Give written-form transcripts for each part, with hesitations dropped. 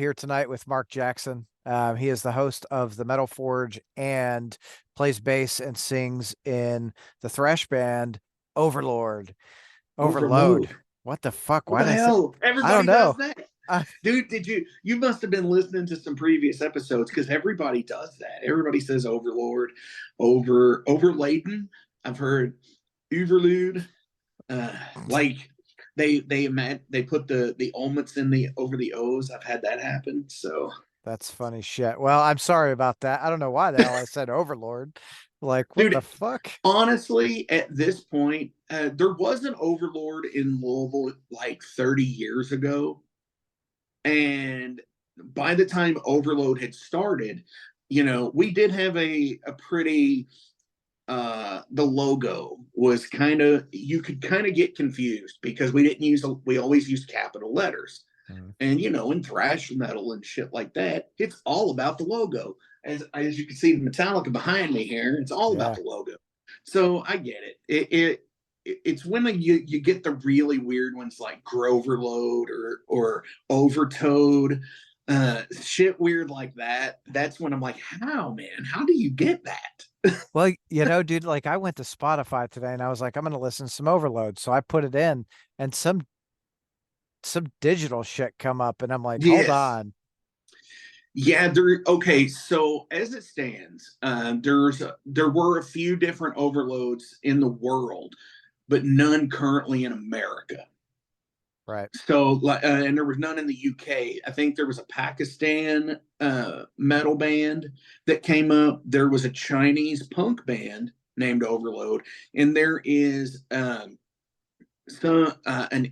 here tonight with Mark Jackson. He is the host of the Metal Forge and plays bass and sings in the thrash band Overlord. Overload. Overload. What the fuck? What Why the did I say? hell? I don't Everybody does know. that. I, Dude, you must have been listening to some previous episodes because everybody does that. Everybody says overlord, overladen. I've heard overlude. Like they put the omits in the over the O's. I've had that happen. So that's funny shit. Well, I'm sorry about that. I don't know why the hell I said Overlord. Like, what the dude, fuck? honestly, at this point, there was an overlord in Louisville like 30 years ago. And by the time Overload had started, we did have a pretty the logo was kind of, you could kind of get confused because we always used capital letters. Mm. And in thrash metal and shit like that, it's all about the logo. As you can see Metallica behind me here, it's all about Yeah. the logo. So I get it. It's when you get the really weird ones like Grover Load or Overtoad, shit weird like that. That's when I'm like, how do you get that? Well, dude, like I went to Spotify today and I was like, I'm gonna listen to some Overload. So I put it in and some digital shit come up and I'm like, hold Yes. on. Yeah, okay, so as it stands, there were a few different overloads in the world, but none currently in America. Right. So, and there was none in the UK. I think there was a Pakistan metal band that came up. There was a Chinese punk band named Overload, and there is an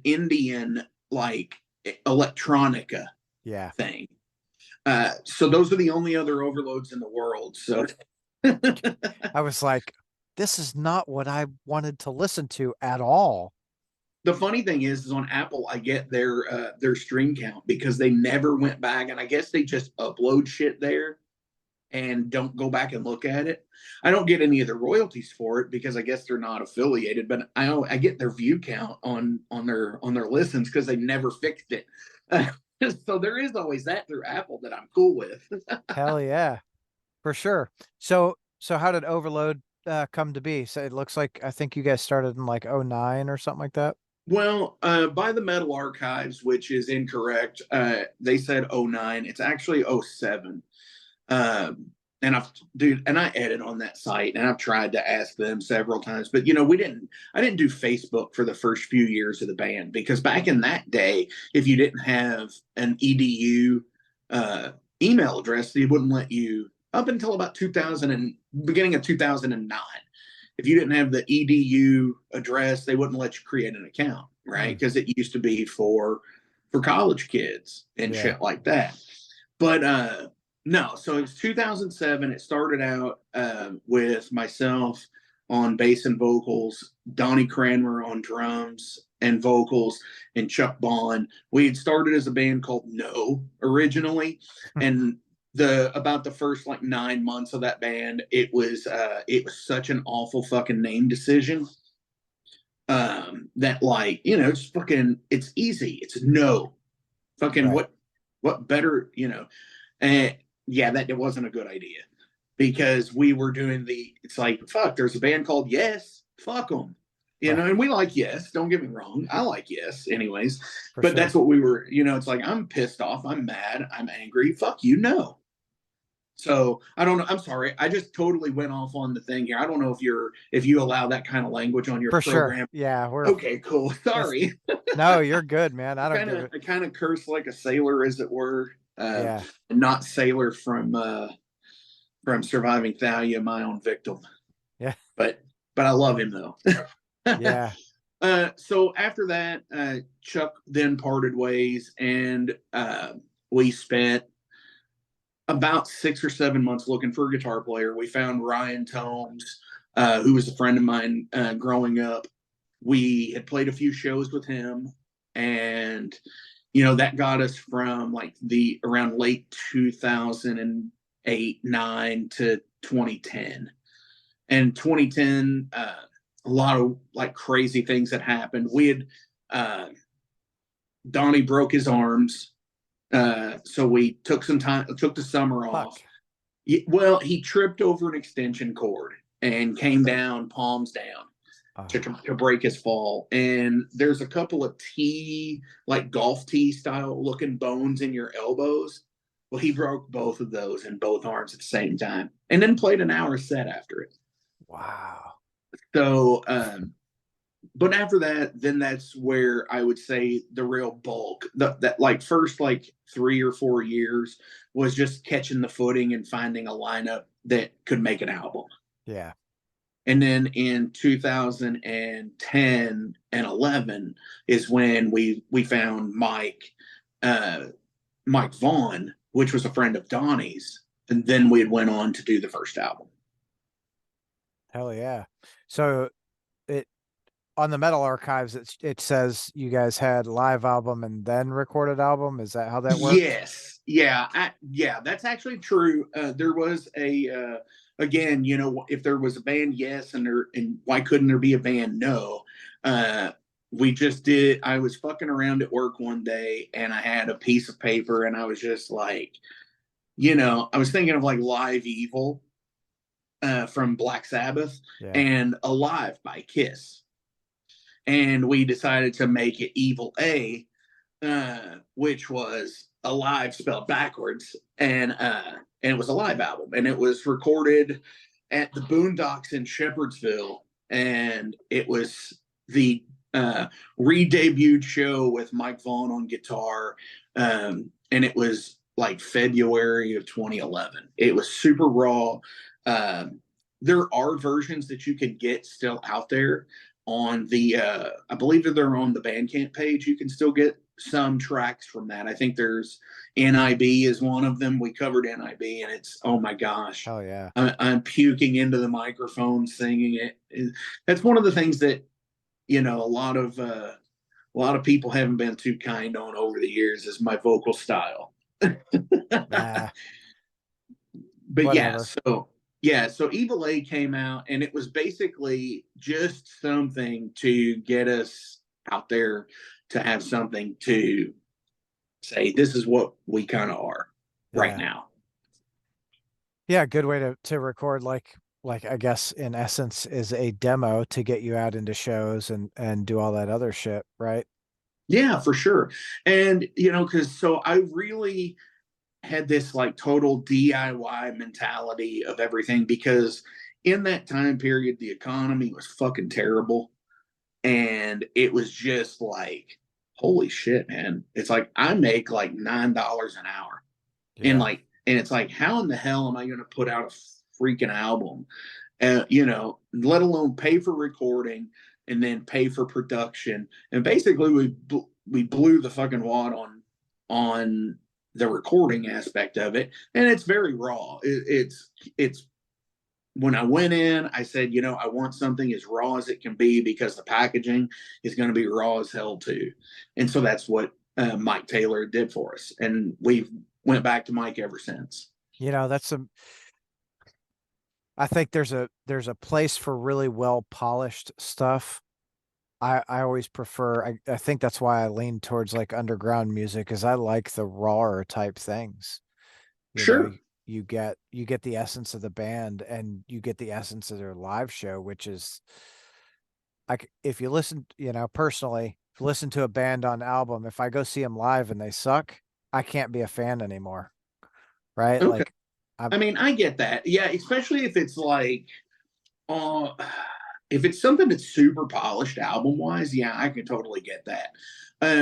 Indian like electronica Yeah. thing. So those are the only other overloads in the world. So I was like, this is not what I wanted to listen to at all. the funny thing is on Apple, I get their stream count because they never went back, and I guess they just upload shit there and don't go back and look at it. I don't get any of the royalties for it because I guess they're not affiliated, but I get their view count on their listens because they never fixed it. So there is always that through Apple that I'm cool with. Hell yeah, for sure. So how did Overload come to be? So it looks like I think you guys started in like '09 or something like that. Well, by the Metal Archives, which is incorrect, they said '09. It's actually '07. And I edit on that site and I've tried to ask them several times, but I didn't do Facebook for the first few years of the band because back in that day, if you didn't have an EDU email address, they wouldn't let you up until about 2000 and beginning of 2009. If you didn't have the EDU address, they wouldn't let you create an account, right? Because it used to be for college kids and Yeah. shit like that. But no, so it was 2007. It started out with myself on bass and vocals, Donnie Cranmer on drums and vocals, and Chuck Bond. We had started as a band called No originally, and about the first like 9 months of that band, it was such an awful fucking name decision. That like it's easy. It's No, fucking Right. what better and yeah, that it wasn't a good idea because we were doing it's like, fuck, there's a band called Yes, fuck them. Right. And we like Yes, don't get me wrong. I like Yes anyways. For But sure. that's what we were, it's like, I'm pissed off, I'm mad, I'm angry, fuck you, no. So I don't know. I'm sorry. I just totally went off on the thing here. I don't know if you allow that kind of language on your For sure. program. Yeah, Okay, cool. it's Sorry. no, you're good, man. I don't give it. I kind of curse like a sailor, as it were. Yeah. Not sailor from Surviving Thalia, my own victim. Yeah. But I love him though. Yeah. So after that, Chuck then parted ways, and we spent about 6 or 7 months looking for a guitar player. We found Ryan Tomes, who was a friend of mine growing up. We had played a few shows with him, and that got us from like the around late 2008, 9 to 2010. And 2010, a lot of like crazy things that happened. We had Donnie broke his arms So we took some time, took the summer Fuck. off. Well, he tripped over an extension cord and came down, palms down, to break his fall. And there's a couple of tee, like golf tee style looking bones in your elbows. Well, he broke both of those in both arms at the same time, and then played an hour set after it. Wow. So, but after that, then that's where I would say the real bulk, that like first like 3 or 4 years was just catching the footing and finding a lineup that could make an album. Yeah. And then in 2010 and 11 is when we found Mike Vaughn, which was a friend of Donnie's, and then we went on to do the first album. Hell yeah. So it on the Metal Archives, it says you guys had live album and then recorded album. Is that how that worked? Yes, yeah, that's actually true. There was again, if there was a band, yes, and why couldn't there be a band? No. We just did. I was fucking around at work one day, and I had a piece of paper, and I was just like, I was thinking of like Live Evil from Black Sabbath Yeah. and Alive by Kiss, and we decided to make it Evil A, which was Alive spelled backwards, and it was a live album, and it was recorded at the Boondocks in Shepherdsville, and it was the re-debuted show with Mike Vaughn on guitar, and it was like February of 2011. It was super raw. There are versions that you can get still out there on the I believe that they're on the Bandcamp page. You can still get some tracks from that. I think there's NIB is one of them. We covered NIB, and it's, oh my gosh, Hell yeah. I'm puking into the microphone singing it. That's one of the things that a lot of people haven't been too kind on over the years is my vocal style. Nah, But whatever. so Evil A came out, and it was basically just something to get us out there, to have something to say this is what we kind of are right Yeah. now. Yeah, good way to record like I guess in essence is a demo to get you out into shows and do all that other shit, right? Yeah, for sure. And because so I really had this like total DIY mentality of everything, because in that time period the economy was fucking terrible, and it was just like, holy shit, man, it's like I make like $9 an hour, Yeah. and it's like, how in the hell am I going to put out a freaking album, let alone pay for recording and then pay for production. And basically we blew the fucking wad on the recording aspect of it, and it's very raw. It's when I went in, I said, I want something as raw as it can be, because the packaging is going to be raw as hell too. And so that's what Mike Taylor did for us, and we've went back to Mike ever since. That's I think there's a place for really well polished stuff. I always prefer I think that's why I lean towards like underground music, is I like the rawer type things. You know, Sure. you get the essence of the band and you get the essence of their live show, which is if you listen, personally, if you listen to a band on album, if I go see them live and they suck, I can't be a fan anymore, right? Okay. Like I'm I mean, I get that. Yeah, especially if it's like, uh, if it's something that's super polished album wise, yeah, I can totally get that.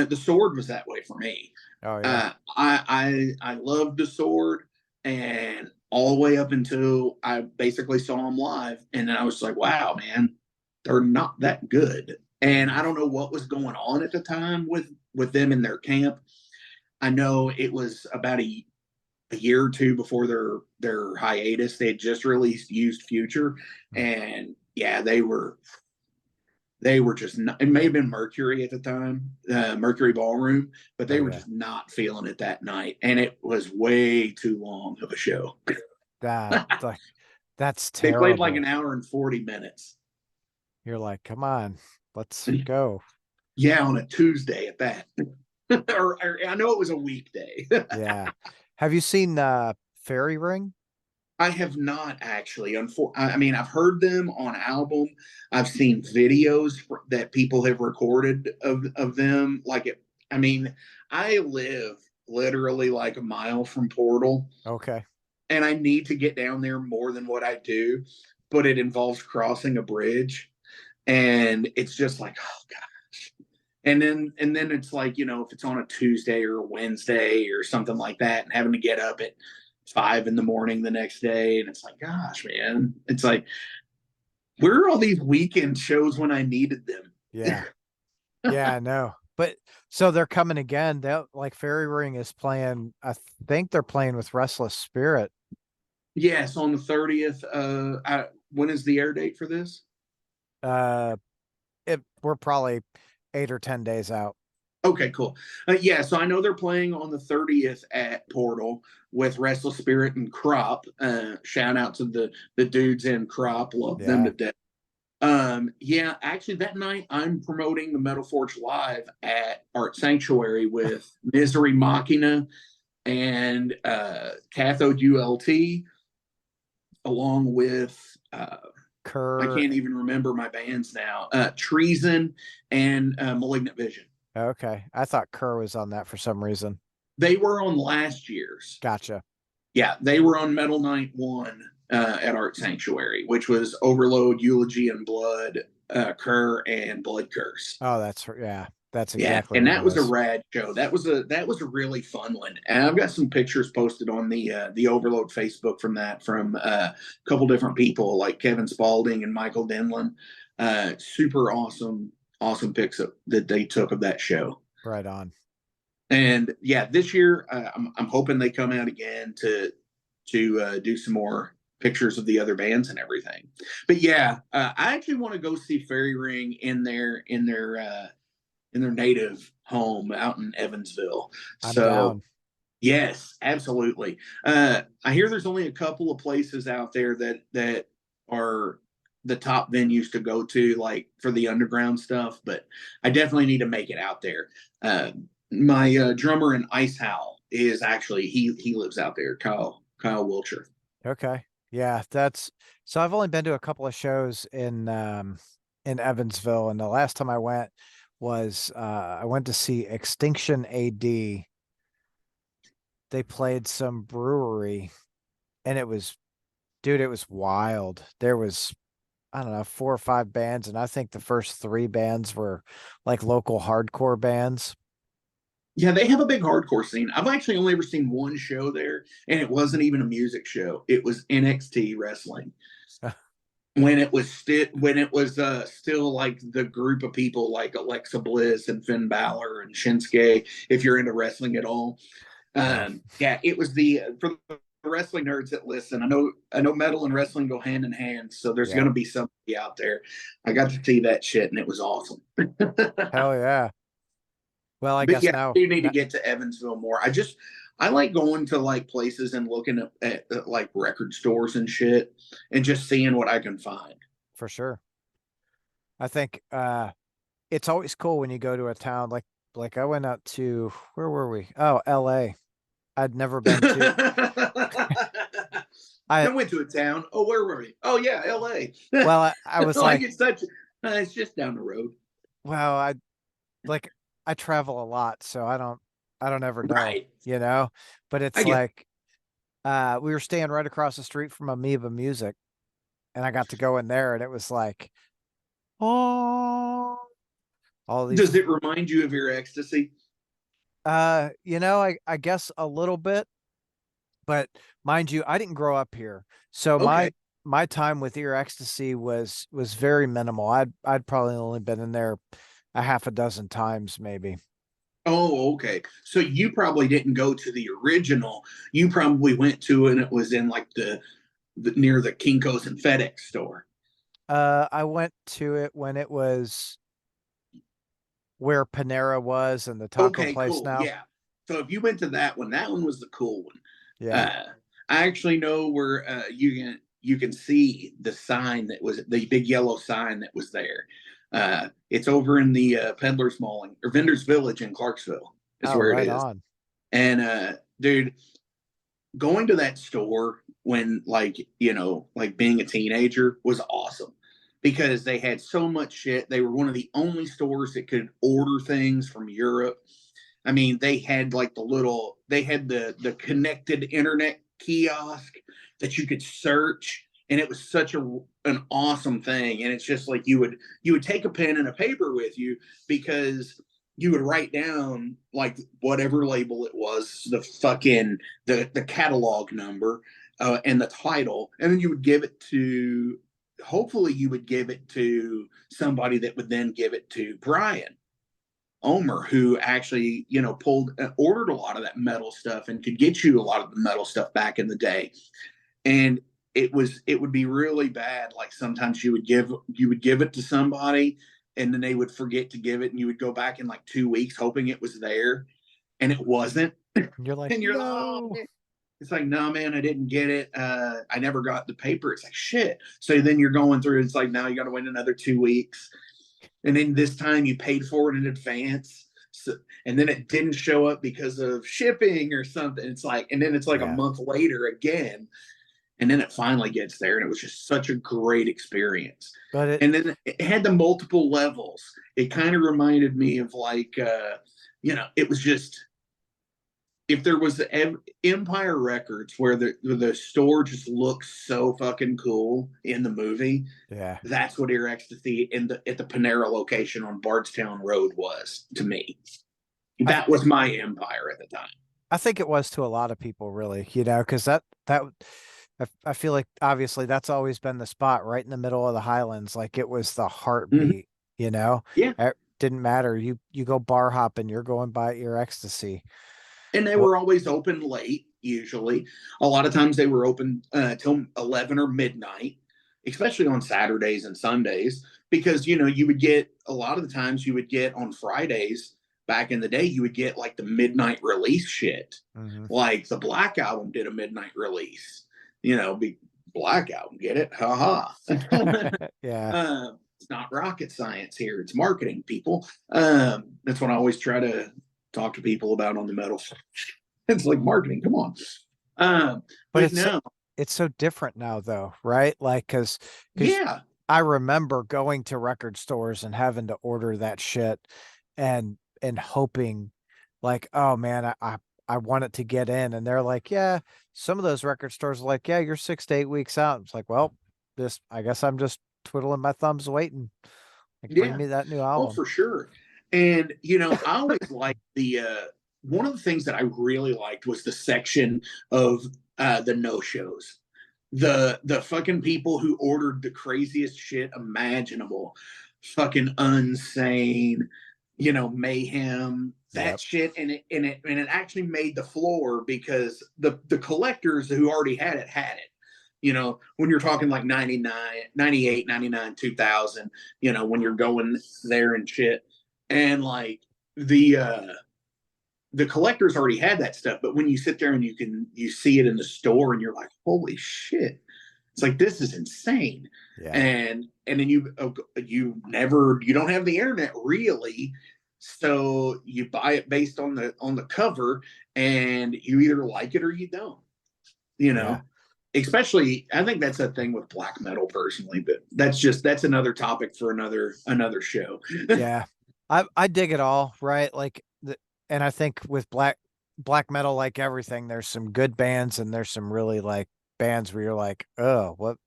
The Sword was that way for me. oh yeah. I loved the Sword, and all the way up until I basically saw them live, and then I was like, wow, man, they're not that good. And I don't know what was going on at the time with them in their camp. I know it was about a year or two before their hiatus. They had just released Used Future, Hmm. and yeah, they were just not, it may have been Mercury at the time, Mercury Ballroom, but Oh they were yeah. just not feeling it that night, and it was way too long of a show. That like that's They played like an terrible. hour and 40 minutes. You're like, come on, let's go. Yeah, on a Tuesday at that. or I know it was a weekday. Yeah. Have you seen Fairy Ring? I have not actually. I mean, I've heard them on album. I've seen videos that people have recorded of them. Like it. I mean, I live literally like a mile from Portal, Okay. and I need to get down there more than what I do, but it involves crossing a bridge, and it's just like, oh gosh. And then it's like, if it's on a Tuesday or a Wednesday or something like that, and having to get up at 5 in the morning the next day, and it's like, gosh, man, it's like, where are all these weekend shows when I needed them? Yeah. Yeah, I know. But so they're coming again. They'll like Fairy Ring is playing. I think they're playing with Restless Spirit. Yes, on the 30th. When is the air date for this? Uh we're probably 8 or 10 days out. Okay, cool. Yeah, so I know they're playing on the 30th at Portal with Restless Spirit and Crop. Shout out to the dudes in Crop, love them Yeah. to death. Yeah, actually, that night I'm promoting the Metal Forge Live at Art Sanctuary with Misery Machina and Cathode ULT, along with I Kerr. can't even remember my bands now. Treason and Malignant Vision. Okay. I thought Kerr was on that for some reason. They were on last year's. Gotcha. Yeah, they were on Metal Night One at Art Sanctuary, which was Overload, Eulogy and Blood, Kerr, and Blood Curse. Oh, yeah. That's Yeah, exactly and what it that was a was. rad show. That was a really fun one. And I've got some pictures posted on the Overload Facebook from a couple different people like Kevin Spalding and Michael Denlin. Super awesome pics that they took of that show. Right on. And yeah, this year I'm hoping they come out again to do some more pictures of the other bands and everything. But yeah, I actually want to go see Fairy Ring in their native home out in Evansville. I'm So down. yes, absolutely. I hear there's only a couple of places out there that are the top venues to go to, like for the underground stuff. But I definitely need to make it out there. My drummer in Ice Howl is actually he lives out there. Kyle Wilcher. Okay. Yeah, that's so I've only been to a couple of shows in Evansville, and the last time I went was I went to see Extinction AD. They played some brewery, and it was, dude, it was wild. There was, I don't know, 4 or 5 bands, and I think the first 3 bands were like local hardcore bands. Yeah, they have a big hardcore scene. I've actually only ever seen one show there, and it wasn't even a music show. It was NXT wrestling. When it was still like the group of people like Alexa Bliss and Finn Balor and Shinsuke, if you're into wrestling at all. No, Yeah, it was the for the wrestling nerds that listen. I know metal and wrestling go hand in hand, so there's yeah, gonna be somebody out there. I got to see that shit and it was awesome. hell yeah. Well, I But guess yeah, now, you need to get to Evansville more. I like going to like places and looking at like record stores and shit and just seeing what I can find. for sure. I think it's always cool when you go to a town like I went out to, where were we? Oh, LA. I'd never been to. I I went to a town. Oh, where were we? Oh yeah, L.A. well, I was Like like, it's such. It's just down the road. well, like I travel a lot, so I don't ever know, Right. you know. But I it's get. like we were staying right across the street from Amoeba Music, and I got to go in there, and it was like, oh, all Does these it remind you of your ecstasy? I guess a little bit, but mind you, I didn't grow up here. So Okay. my time with Ear Ecstasy was very minimal. I'd probably only been in there a half a dozen times maybe. Oh, okay. So you probably didn't go to the original. You probably went to and it was in like the near the Kinkos and FedEx store. I went to it when it was where Panera was and the taco Okay, place cool. now. Yeah. So if you went to that one was the cool one. Yeah. I actually know where you can see the sign that was the big yellow sign that was there. It's over in the Peddlers Mall or Vendors Village in Clarksville. is Oh, where it right is. on. And dude, going to that store when like being a teenager was awesome because they had so much shit. They were one of the only stores that could order things from Europe. I mean, they had like they had the connected internet kiosk that you could search, and it was such an awesome thing. And it's just like you would take a pen and a paper with you because you would write down like whatever label it was, the catalog number, and the title, and then you would give it to. Hopefully, you would give it to somebody that would then give it to Brian Omer, who actually, ordered a lot of that metal stuff and could get you a lot of the metal stuff back in the day. And it would be really bad. Like sometimes you would give it to somebody and then they would forget to give it and you would go back in like 2 weeks hoping it was there and it wasn't. And you're like, And you're like, oh, no. man. It's like, no, man, I didn't get it. I never got the paper. It's like, shit. So then you're going through, it's like, now you got to wait another 2 weeks. And then this time you paid for it in advance. So, and then it didn't show up because of shipping or something. It's like, and then it's like a Yeah. month later again. And then it finally gets there. And it was just such a great experience. But it, And then it had the multiple levels. It kind of reminded me of like, it was just, if there was Empire Records where the store just looks so fucking cool in the movie, yeah. that's what Ear Ecstasy at the Panera location on Bardstown Road was to me. I, That was my Empire at the time. I think it was to a lot of people, really, because I feel like obviously that's always been the spot right in the middle of the Highlands. Like it was the Mm-hmm. heartbeat, you know? Yeah, It didn't matter. You go bar hopping, you're going by Ear Ecstasy. and they What? were always open late. Usually, a lot of times they were open till 11 or midnight, especially on Saturdays and Sundays, because you would get a lot of the times you would get on Fridays back in the day, you would get like the midnight release shit. Hmm. Like the Black Album did a midnight release. Be Black Album, get it? Ha ha. Yeah. It's not rocket science here. It's marketing, people. That's what I always try to talk to people about on the metal. It's like marketing. Come on. But But no, it's so different now though, right? Like cuz yeah, I remember going to record stores and having to order that shit and hoping like, oh man, I want it to get in. And they're like, yeah, some of those record stores are like, yeah, you're 6 to 8 weeks out. It's like, well, this I guess I'm just twiddling my thumbs waiting. Like, bring yeah. me that new Oh, album. for sure. And I always liked the one of the things that I really liked was the section of the no shows. The fucking people who ordered the craziest shit imaginable, fucking Unsane, Mayhem, that Yep. shit, and it actually made the floor because the collectors who already had it had it. When you're talking like 99, 98, 99, 2000, when you're going there and shit. And like the collectors already had that stuff, but when you sit there and you see it in the store and you're like, holy shit, it's like this is insane. Yeah. And then you don't have the internet really, so you buy it based on the cover, and you either like it or you don't. You Yeah. know, especially I think that's a thing with black metal personally, but that's another topic for another show. Yeah. I dig it all, right? And I think with black metal, like everything, there's some good bands and there's some really like bands where you're like, oh, what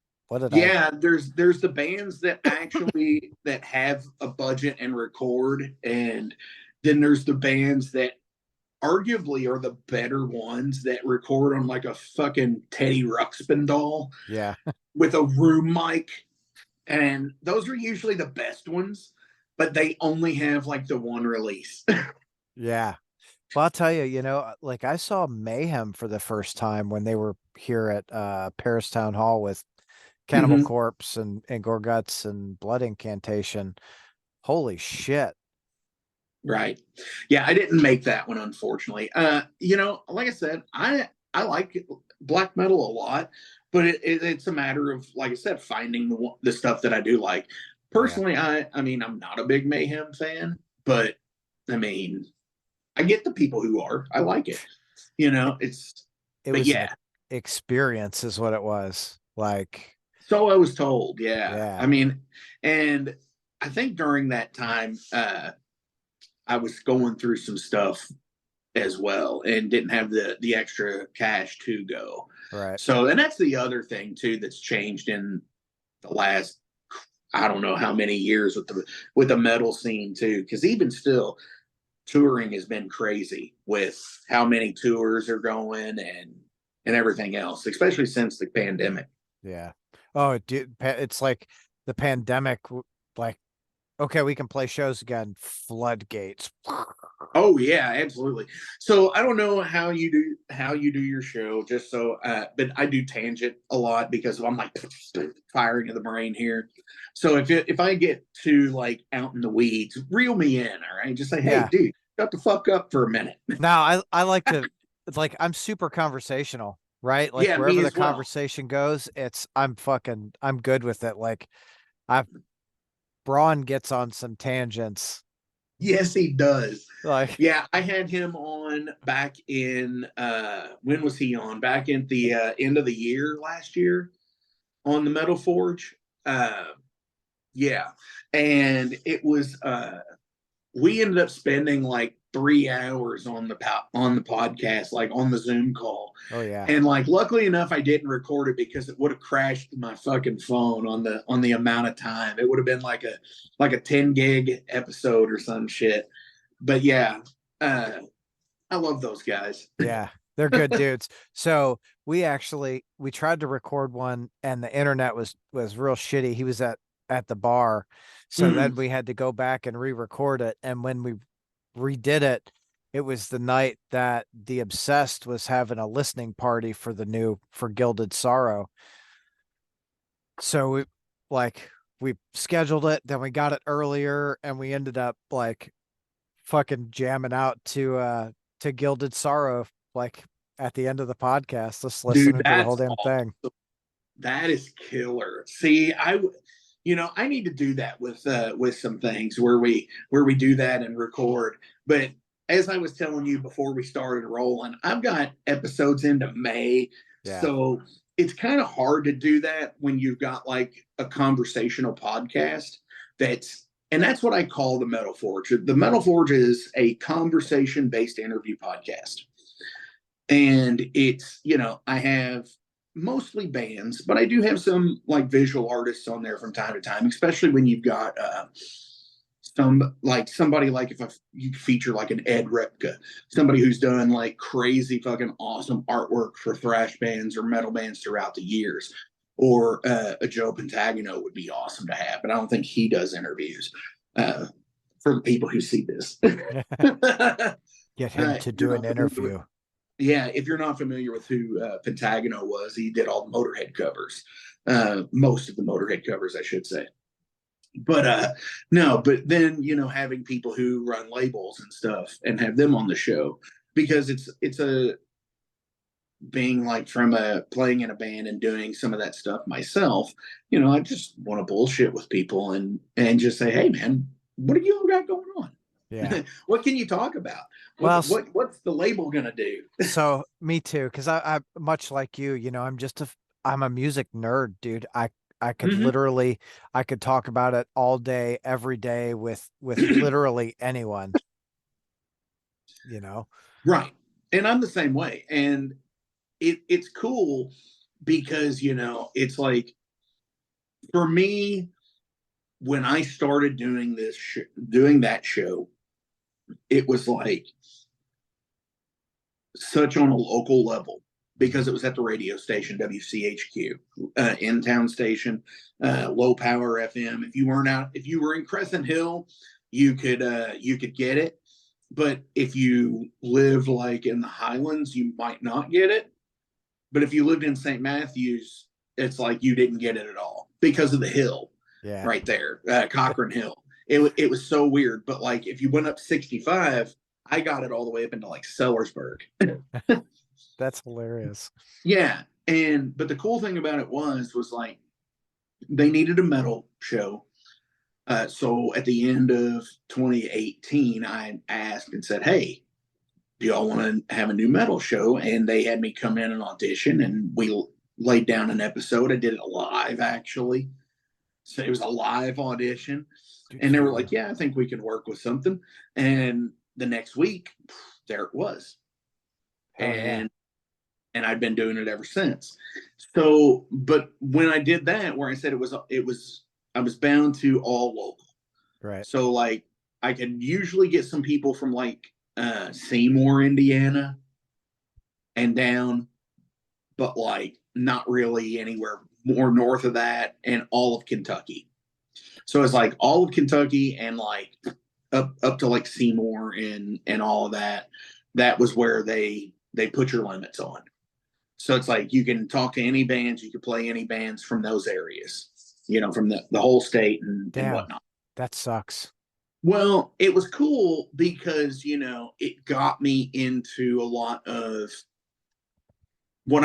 did I Yeah, there's the bands that actually that have a budget and record, and then there's the bands that arguably are the better ones that record on like a fucking Teddy Ruxpin doll yeah. with a room mic, and those are usually the best ones, but they only have like the one release. Yeah. Well, I'll tell you, like I saw Mayhem for the first time when they were here at Paris Town Hall with Cannibal Mm-hmm. Corpse and Gorguts and Blood Incantation. Holy shit. Right. Yeah, I didn't make that one, unfortunately. Like I said, I like black metal a lot, but it's a matter of, like I said, finding the stuff that I do like. Yeah. Personally, I mean, I'm not a big Mayhem fan, but I mean, I get the people who are. I like it. You It, know, it's it but was an yeah. experience is what it was. Like, So I was told, yeah. I yeah, mean, and I think during that time, I was going through some stuff as well and didn't have the extra cash to go. right. So, and that's the other thing too that's changed in the last I don't know how many years with the metal scene too, because even still, touring has been crazy with how many tours are going and everything else, especially since the pandemic. Yeah. Oh, dude, it's like the pandemic, like, okay, we can play shows again. Floodgates. Oh yeah, absolutely. So I don't know how you do your show, just so but I do tangent a lot because I'm like firing of the brain here. So if I get too like out in the weeds, reel me in, all right? Just say, hey, Yeah. dude, shut the fuck up for a minute. Now I like to, it's like I'm super conversational, right? Like Yeah, me wherever the as well. conversation goes, I'm good with it. Like I Braun gets on some tangents. Yes, he does. Like, Yeah, I had him on back in when was he on? Back in the end of the year last year on the Metal Forge. Uh yeah. And it was we ended up spending like 3 hours on on the podcast, like on the Zoom call. oh yeah. And like luckily enough I didn't record it because it would have crashed my fucking phone on the amount of time. It would have been like a 10 gig episode or some shit. But yeah, uh I love those guys. Yeah. They're good dudes. So we tried to record one and the internet was real shitty. He was at the bar. So then Mm, we had to go back and re-record it. And when we redid it, it was the night that the Obsessed was having a listening party for the new for Gilded Sorrow. So like we scheduled it, then we got it earlier, and we ended up like fucking jamming out to Gilded Sorrow like at the end of the podcast, just dude, listening to the whole that's damn awesome. thing. That is killer. See, you know, I need to do that with some things where we do that and record. But as I was telling you before we started rolling, I've got episodes into May, Yeah. so it's kind of hard to do that when you've got like a conversational podcast and that's what I call the Metal Forge. The Metal Forge is a conversation based interview podcast. And it's, you know, I have mostly bands, but I do have some like visual artists on there from time to time, especially when you've got somebody like if you feature like an Ed Repka, somebody who's done like crazy fucking awesome artwork for thrash bands or metal bands throughout the years. Or a Joe Pentagano would be awesome to have, but I don't think he does interviews for the people who see this. Get him to You're do an not familiar with interview. yeah, if you're not familiar with who Pentagano was, he did all the Motorhead covers, most of the Motorhead covers, I should say. But no, but then you know having people who run labels and stuff and have them on the show because it's a being like from a playing in a band and doing some of that stuff myself. You know, I just want to bullshit with people and just say, hey man, what do you all got going on? Yeah. What can you talk about? Well, What's the label gonna do? so me too, because I much like you, I'm a music nerd, dude. I could Mm-hmm. literally I could talk about it all day, every day with literally anyone, you know. Right. And I'm the same way. And it's cool because, you know, it's like for me, when I started doing doing that show, it was like such on a local level because it was at the radio station WCHQ, in town station, low power FM. If you were in Crescent Hill, you could get it. But if you live like in the Highlands, you might not get it. But if you lived in St. Matthews, it's like you didn't get it at all because of the hill Yeah. right there, Cochrane Hill. It was so weird. But like if you went up 65, I got it all the way up into like Sellersburg. That's hilarious. Yeah. But the cool thing about it was like they needed a metal show. So at the end of 2018, I asked and said, hey, do y'all want to have a new metal show? And they had me come in and audition, and we laid down an episode. I did it live, actually. So it was a live audition. Dude, And they were yeah. like, yeah, I think we can work with something. And the next week, there it was. Hell yeah. And I've been doing it ever since. So, but when I did that, where I said I was bound to all local. Right. So like I could usually get some people from like Seymour, Indiana and down, but like not really anywhere more north of that, and all of Kentucky. So it's like all of Kentucky and like up to like Seymour and all of that. That was where they put your limits on. So it's like you can talk to any bands, you can play any bands from those areas, from the whole state and Damn. whatnot. That sucks. Well, it was cool because, it got me into a lot of what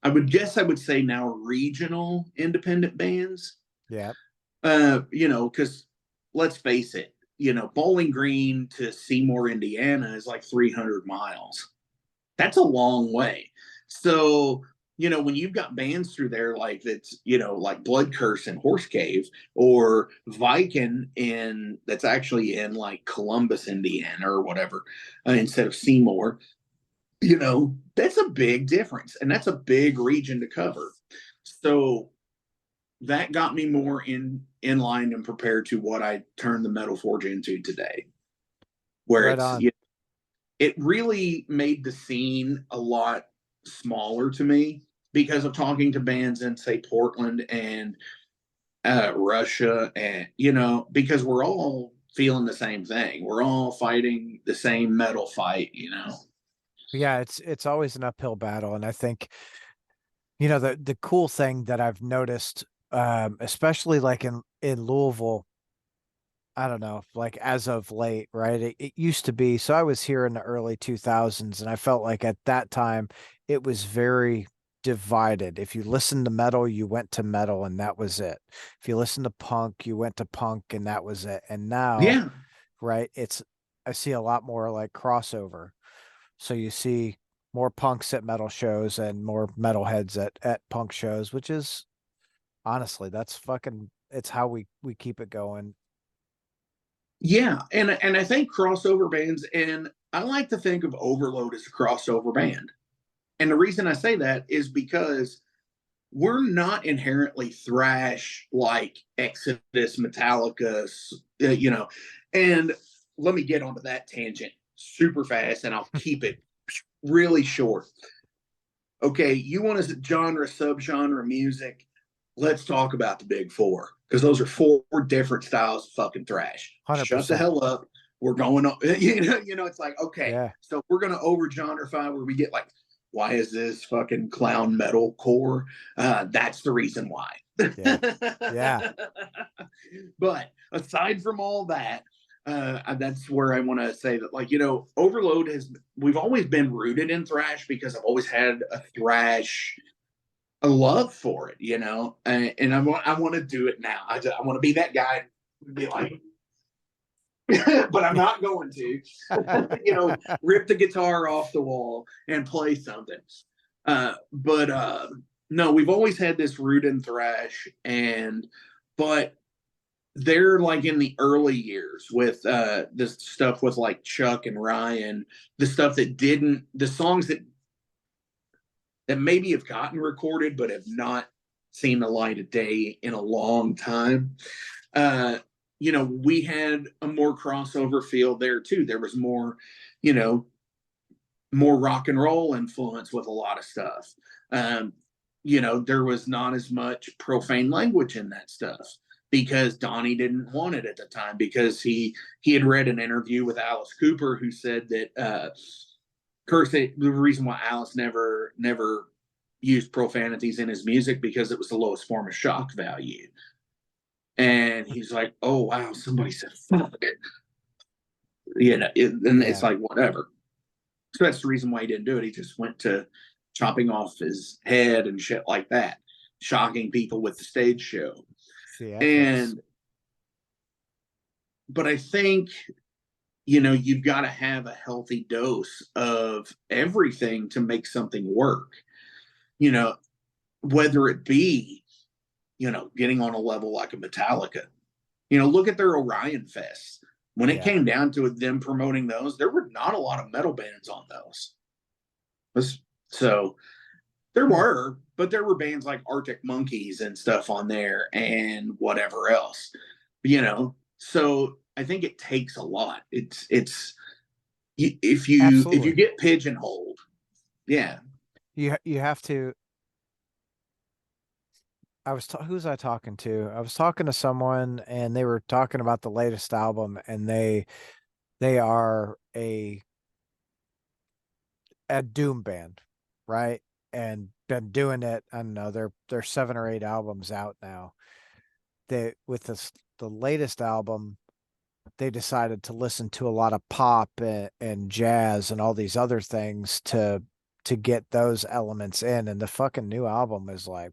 I would say now regional independent bands. Yeah. Because let's face it, Bowling Green to Seymour, Indiana is like 300 miles. That's a long way. So, when you've got bands through there like that's, like Blood Curse and Horse Cave, or Viking that's actually in like Columbus, Indiana or whatever, instead of Seymour, that's a big difference. And that's a big region to cover. So that got me more in line and prepared to what I turned the Metal Forge into today, where Right on. it really made the scene a lot smaller to me because of talking to bands in, say, Portland and Russia, and because we're all feeling the same thing. We're all fighting the same metal fight. Yeah, it's always an uphill battle. And I think, the cool thing that I've noticed, especially like in Louisville, I don't know, like as of late, right? It used to be, so I was here in the early 2000s, and I felt like at that time it was very divided. If you listened to metal, you went to metal and that was it. If you listened to punk, you went to punk and that was it. And now, Yeah, right, I see a lot more like crossover. So you see more punks at metal shows and more metalheads at punk shows, which is honestly, that's fucking, it's how we keep it going. yeah, and I think crossover bands, and I like to think of Overload as a crossover band. And the reason I say that is because we're not inherently thrash like Exodus, Metallica, And let me get onto that tangent super fast, and I'll keep it really short. Okay, you want a genre, subgenre music? Let's talk about the big four, because those are four different styles of fucking thrash. Shut the 100%. hell up. We're going on. It's like, okay, Yeah. so we're gonna over genreify where we get like, why is this fucking clown metal core? That's the reason why. Yeah. Yeah. But aside from all that, that's where I want to say that, like, Overload we've always been rooted in thrash because I've always had a love for it. And I want to do it now. I want to be that guy and be like, but I'm not going to, rip the guitar off the wall and play something. But no, we've always had this root in thrash, but they're like in the early years with this stuff with like Chuck and Ryan, the stuff the songs that maybe have gotten recorded but have not seen the light of day in a long time. We had a more crossover feel there too. There was more, you know, more rock and roll influence with a lot of stuff. There was not as much profane language in that stuff because Donnie didn't want it at the time, because he had read an interview with Alice Cooper who said that the reason why Alice never used profanities in his music because it was the lowest form of shock value. And he's like, oh wow, somebody said fuck. And it's Yeah. like whatever. So that's the reason why he didn't do it. He just went to chopping off his head and shit like that, shocking people with the stage show. Theatrics. And but I think you've got to have a healthy dose of everything to make something work. You know, whether it be, getting on a level like a Metallica. Look at their Orion Fest. When it Yeah. came down to them promoting those, there were not a lot of metal bands on those. So there Hmm. were, but there were bands like Arctic Monkeys and stuff on there and whatever else. So I think it takes a lot. It's if you Absolutely. get pigeonholed, yeah. You have to. Who was I talking to? I was talking to someone and they were talking about the latest album, and they are a doom band, right? And been doing it. I don't know, they're 7 or 8 albums out now. They with the latest album, they decided to listen to a lot of pop and jazz and all these other things to get those elements in. And the fucking new album is like,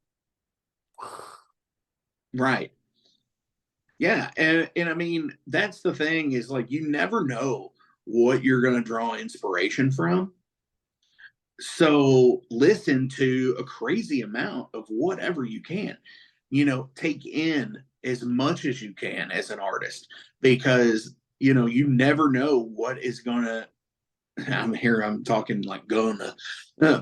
Right. Yeah, and I mean that's the thing is like you never know what you're going to draw inspiration from. So listen to a crazy amount of whatever you can. Take in as much as you can as an artist because you never know what is going to I'm talking like gonna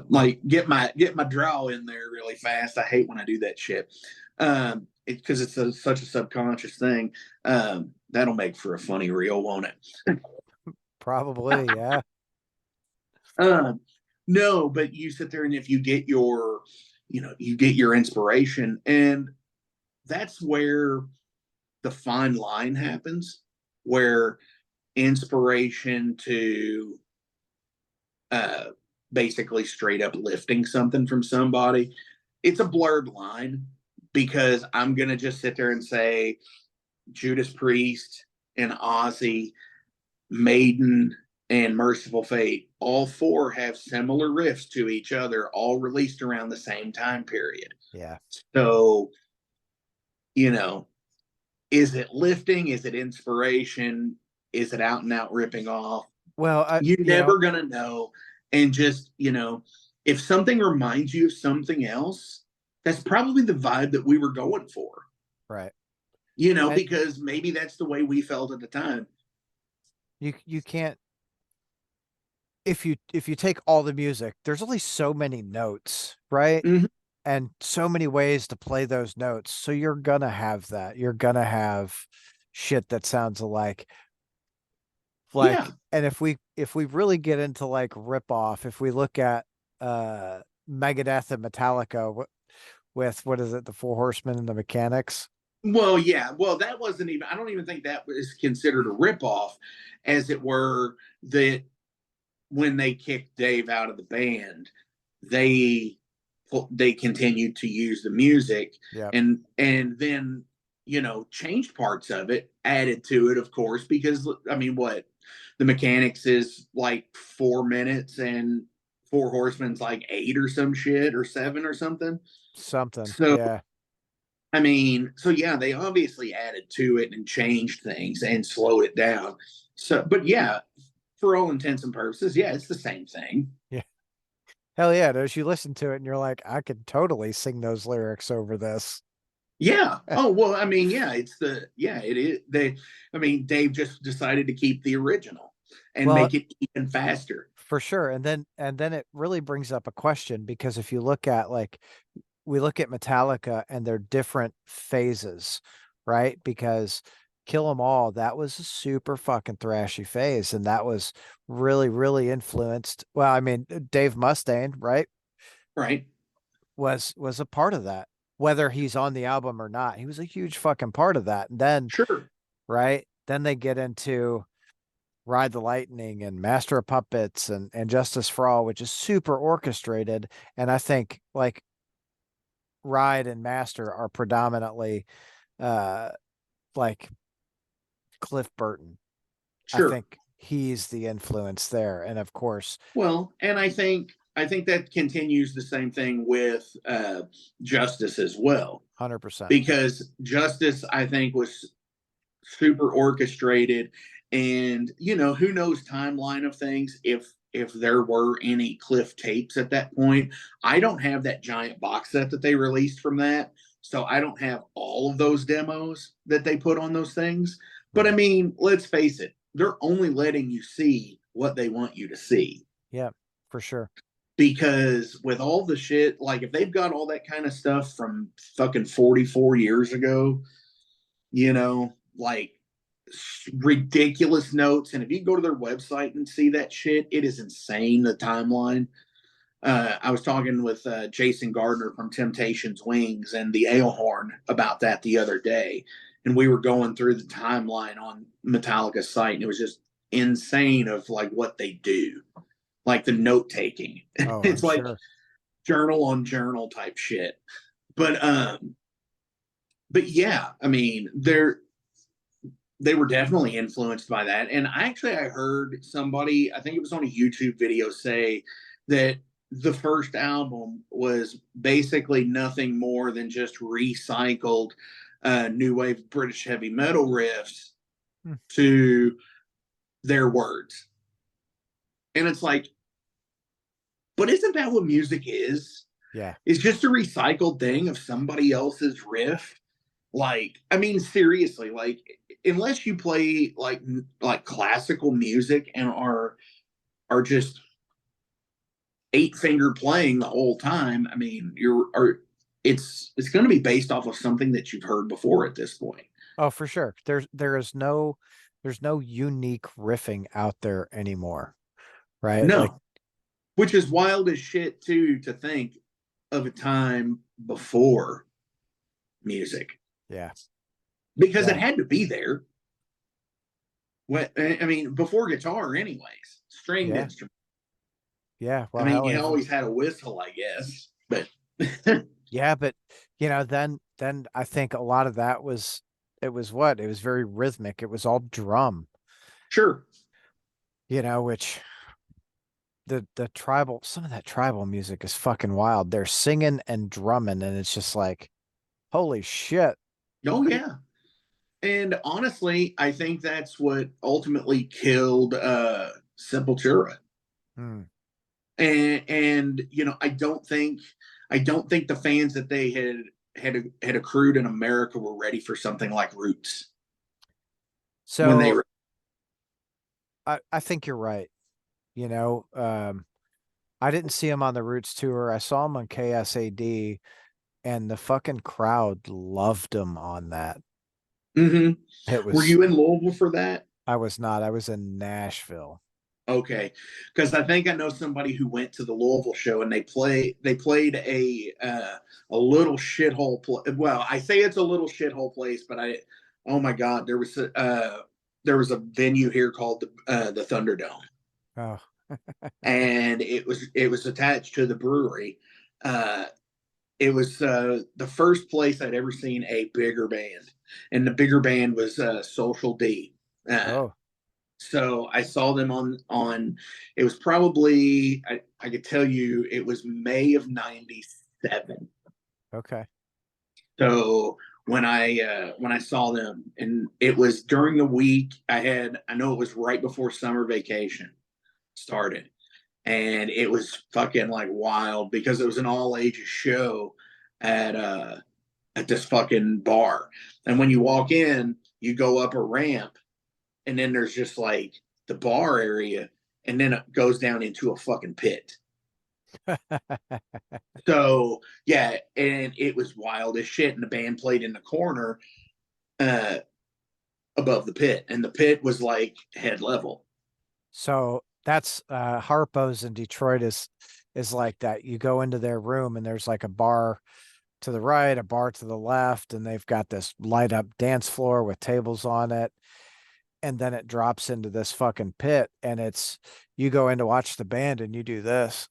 like get my draw in there really fast. I hate when I do that shit. Because it's such a subconscious thing. That'll make for a funny reel, won't it? probably, yeah. um, no, but you sit there and if you get your inspiration, and that's where the fine line happens, where inspiration to uh, basically straight up lifting something from somebody, it's a blurred line because I'm going to just sit there and say Judas Priest and Ozzy, Maiden, and Merciful Fate, all four have similar riffs to each other, all released around the same time period. Yeah. So, you know, is it lifting? Is it inspiration? Is it out and out ripping off? Well, You're never going to know. And just, if something reminds you of something else, that's probably the vibe that we were going for, right. And because maybe that's the way we felt at the time. you can't, if you take all the music, there's only so many notes, right? Mm-hmm. And so many ways to play those notes. So you're gonna have that. You're gonna have shit that sounds alike. Yeah. And if we really get into like rip off, if we look at uh Megadeth and Metallica with what is it, the Four Horsemen and the Mechanics? Well, yeah. Well, that wasn't even, I don't even think that was considered a ripoff, as it were, that when they kicked Dave out of the band, they they continued to use the music Yeah, and then changed parts of it, added to it, of course, because I mean, what the Mechanics is like 4 minutes and Four Horsemen's like eight or some shit or seven or something. something. So Yeah. I mean, so yeah, they obviously added to it and changed things and slowed it down. So, but yeah, for all intents and purposes, yeah, it's the same thing. Yeah. Hell yeah. As you listen to it and you're like, I could totally sing those lyrics over this. Yeah. Oh, well, I mean, yeah, it is. I mean, Dave just decided to keep the original and Well, make it even faster. for sure. And then it really brings up a question, because if you look at like we look at Metallica and their different phases, right? Because Kill 'Em All, that was a super fucking thrashy phase, and that was really, really influenced. Well, I mean, Dave Mustaine, right, Right. was a part of that. Whether he's on the album or not, he was a huge fucking part of that. And then, Sure. right, then they get into Ride the Lightning and Master of Puppets and Justice for All, which is super orchestrated. And I think like Ride and Master are predominantly uh like Cliff Burton. I Sure. think he's the influence there. And of course, Well, and I think that continues the same thing with Justice as well, 100%. because Justice I think was super orchestrated And who knows timeline of things, if there were any Cliff tapes at that point. I don't have that giant box set that they released from that, so I don't have all of those demos that they put on those things. But I Right. mean, let's face it, they're only letting you see what they want you to see. Yeah, for sure. Because with all the shit, like if they've got all that kind of stuff from fucking 44 years ago, like ridiculous notes. And if you go to their website and see that shit, it is insane, the timeline. I was talking with Jason Gardner from Temptations Wings and the Ale Horn about that the other day. And we were going through the timeline on Metallica's site, and it was just insane of like what they do, like the note taking. Oh, I'm It's like sure. journal on journal type shit. But yeah, I mean, they were definitely influenced by that. And I heard somebody, I think it was on a YouTube video, say that the first album was basically nothing more than just recycled new wave British heavy metal riffs Hmm. to their words. And it's like, but isn't that what music is? Yeah. It's just a recycled thing of somebody else's riff. Like, I mean, seriously, like, unless you play like classical music and are just eight finger playing the whole time, I mean, it's going to be based off of something that you've heard before at this point. Oh, for sure. There's no unique riffing out there anymore, right? Like, No, which is wild as shit too, to think of a time before music, yeah. because it Yeah. had to be there. I mean, before guitar, anyways, stringed Yeah. instrument. Yeah. I Well, mean, hell, you even always had a whistle, I guess, but yeah, but then I think a lot of that was it was what? It was very rhythmic. It was all drum, sure. which the tribal some of that tribal music is fucking wild. They're singing and drumming, and it's just like, holy shit. Oh, What do you, yeah. And honestly, I think that's what ultimately killed Sepultura. hmm. And I don't think the fans that they had accrued in America were ready for something like Roots when they So were. I think you're right. You know, I didn't see him on the Roots tour. I saw him on KSAD, and the fucking crowd loved him on that. Mm-hmm. It Were was you in Louisville for that? I was not. I was in Nashville. Okay, because I think I know somebody who went to the Louisville show and they played a little shithole. Well, I say it's a little shithole place, but oh my god, there was a venue here called the Thunderdome, Oh, and it was attached to the brewery. Uh, it was the first place I'd ever seen a bigger band, and the bigger band was Social D. Uh, oh, so I saw them on. It was probably I could tell you it was May of '97. okay. So when I saw them, and it was during the week, I know it was right before summer vacation started, and it was fucking like wild because it was an all ages show at uh at this fucking bar. And when you walk in, you go up a ramp, and then there's just like the bar area, and then it goes down into a fucking pit. So yeah, and it was wild as shit. And the band played in the corner uh, above the pit, and the pit was like head level. So that's Harpo's in Detroit is like that. You go into their room and there's like a bar to the right, a bar to the left, and they've got this light up dance floor with tables on it. And then it drops into this fucking pit, and it's you go in to watch the band and you do this.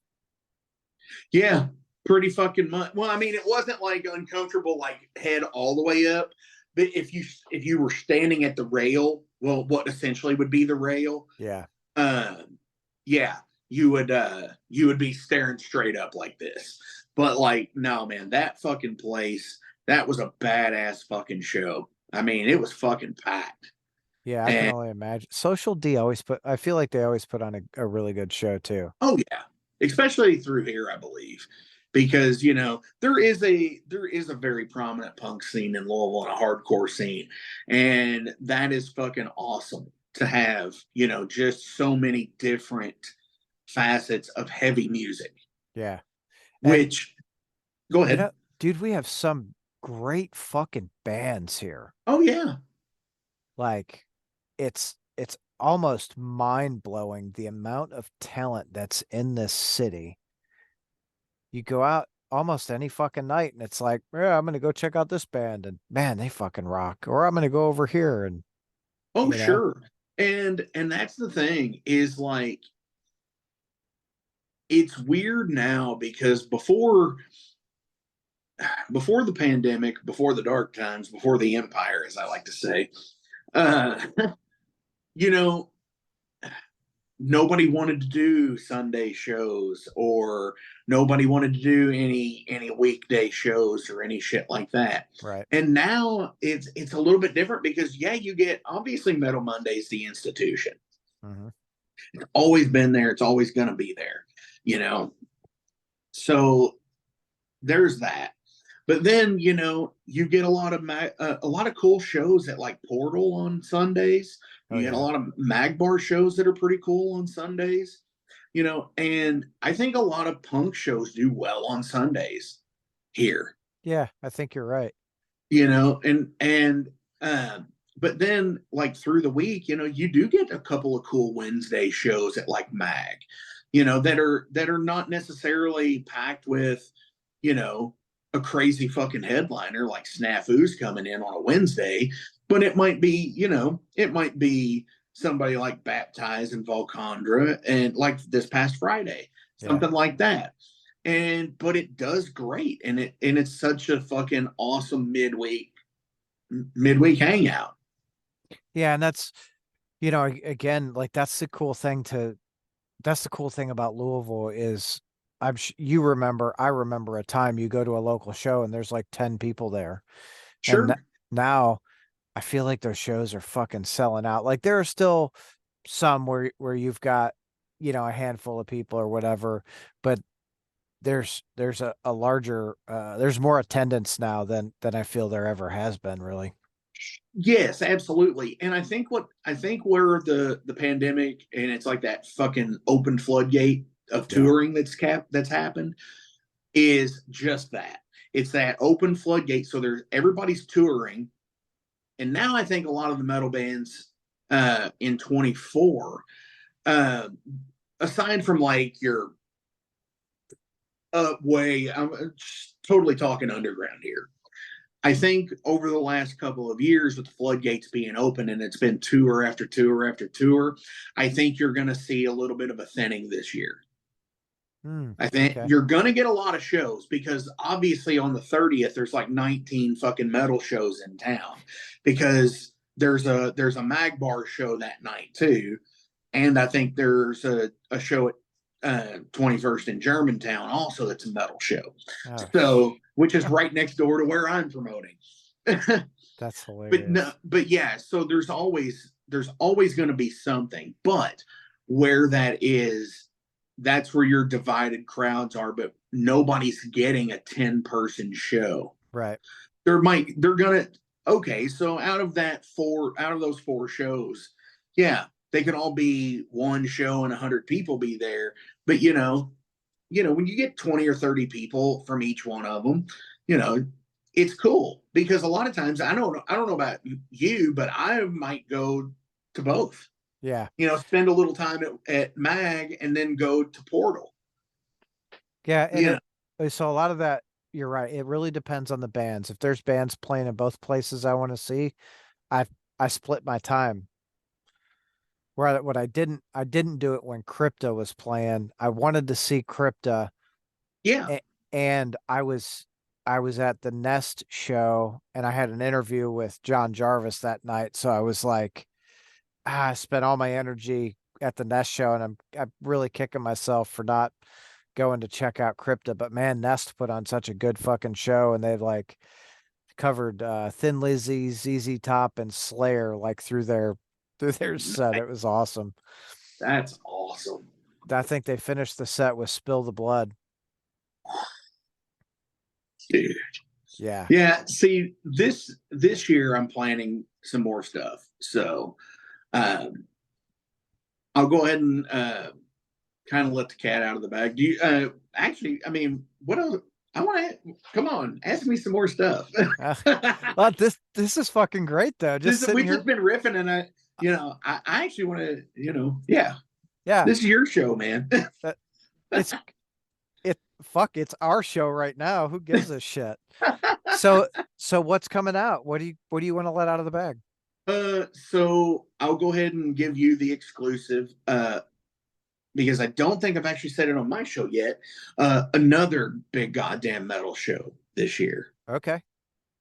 Yeah, pretty fucking much. Well, I mean, it wasn't like uncomfortable, like head all the way up. But if you were standing at the rail, well, what essentially would be the rail, Yeah. um, yeah, you would be staring straight up like this. But like, no, man, that fucking place, that was a badass fucking show. I mean, it was fucking packed. Yeah, I can only imagine. Social D always I feel like they always put on a really good show too. Oh yeah, especially through here, I believe, because there is a very prominent punk scene in Louisville and a hardcore scene, and that is fucking awesome to have. Just so many different facets of heavy music. Yeah. And Which, go you ahead. know, dude, we have some great fucking bands here. Oh yeah, Like it's almost mind-blowing the amount of talent that's in this city. You go out almost any fucking night and it's like, yeah, I'm gonna go check out this band and man, they fucking rock. Or I'm gonna go over here and oh you know, sure, and that's the thing is like it's weird now because before the pandemic, before the dark times, before the empire, as I like to say, uh, you know, nobody wanted to do Sunday shows or nobody wanted to do any weekday shows or any shit like that. right. And now it's a little bit different because yeah, you get obviously Metal Monday's the institution. Hmm. It's always been there. It's always going to be there. You know, so there's that. But then you get a lot of cool shows at like Portal on Sundays. Oh You get a yeah. lot of Magbar shows that are pretty cool on Sundays. And I think a lot of punk shows do well on Sundays here. Yeah, I think you're right. And but then like through the week, you do get a couple of cool Wednesday shows at like Mag, that are not necessarily packed with, you know, a crazy fucking headliner like Snafu's coming in on a Wednesday, but it might be somebody like Baptized and Volcandra and like this past Friday, Yeah. something like that. But it does great, and it's such a fucking awesome midweek hangout. Yeah, and that's again, like that's the cool thing about Louisville is you remember, I remember a time you go to a local show and there's like 10 people there. And Sure. now I feel like those shows are fucking selling out. Like there are still some where you've got, a handful of people or whatever, but there's a larger there's more attendance now than I feel there ever has been, really. Yes, absolutely. And I think where the pandemic and it's like that fucking open floodgate of Yeah. touring that's happened is just that. It's that open floodgate. So there's everybody's touring. And now I think a lot of the metal bands in 24, uh, aside from like your way, I'm totally talking underground here. I think over the last couple of years, with the floodgates being open and it's been tour after tour after tour, I think you're going to see a little bit of a thinning this year. I think Okay. you're going to get a lot of shows because obviously on the 30th, there's like 19 fucking metal shows in town because there's a Magbar show that night too. And I think there's a show at 21st in Germantown also that's a metal show. Oh, So, which is right next door to where I'm promoting. that's But no, hilarious. but yeah, so there's always going to be something, but where that is, that's where your divided crowds are, but nobody's getting a 10-person show. Right. They're gonna Okay, so out of those four shows, yeah, they can all be one show and 100 people be there, but when you get 20 or 30 people from each one of them, you know, it's cool because a lot of times I don't know about you, but I might go to both. Yeah. Spend a little time at Mag and then go to Portal. Yeah, and You know, so a lot of that, you're right. It really depends on the bands. If there's bands playing in both places I want to see, I I split my time. Where what I didn't do it when Crypta was playing. I wanted to see Crypta, yeah, and I was at the Nest show and I had an interview with John Jarvis that night. So I was like, I spent all my energy at the Nest show, and I'm really kicking myself for not going to check out Crypta. But man, Nest put on such a good fucking show, and they've like covered Thin Lizzy, ZZ Top, and Slayer like through their through their set. It was awesome. That's awesome. I think they finished the set with Spill the Blood. Dude. Yeah. Yeah, see, this year I'm planning some more stuff. So I'll go ahead and kind of let the cat out of the bag. Do you actually, I mean, what else? I want to come on, ask me some more stuff. Well, this is fucking great though. Just sitting We've here. just been riffing, and I actually want to, yeah, Yeah. this is your show, man. That it's fuck, it's our show right now. Who gives a shit? So what's coming out? What do you want to let out of the bag? So I'll go ahead and give you the exclusive, because I don't think I've actually said it on my show yet. Another big goddamn metal show this year Okay.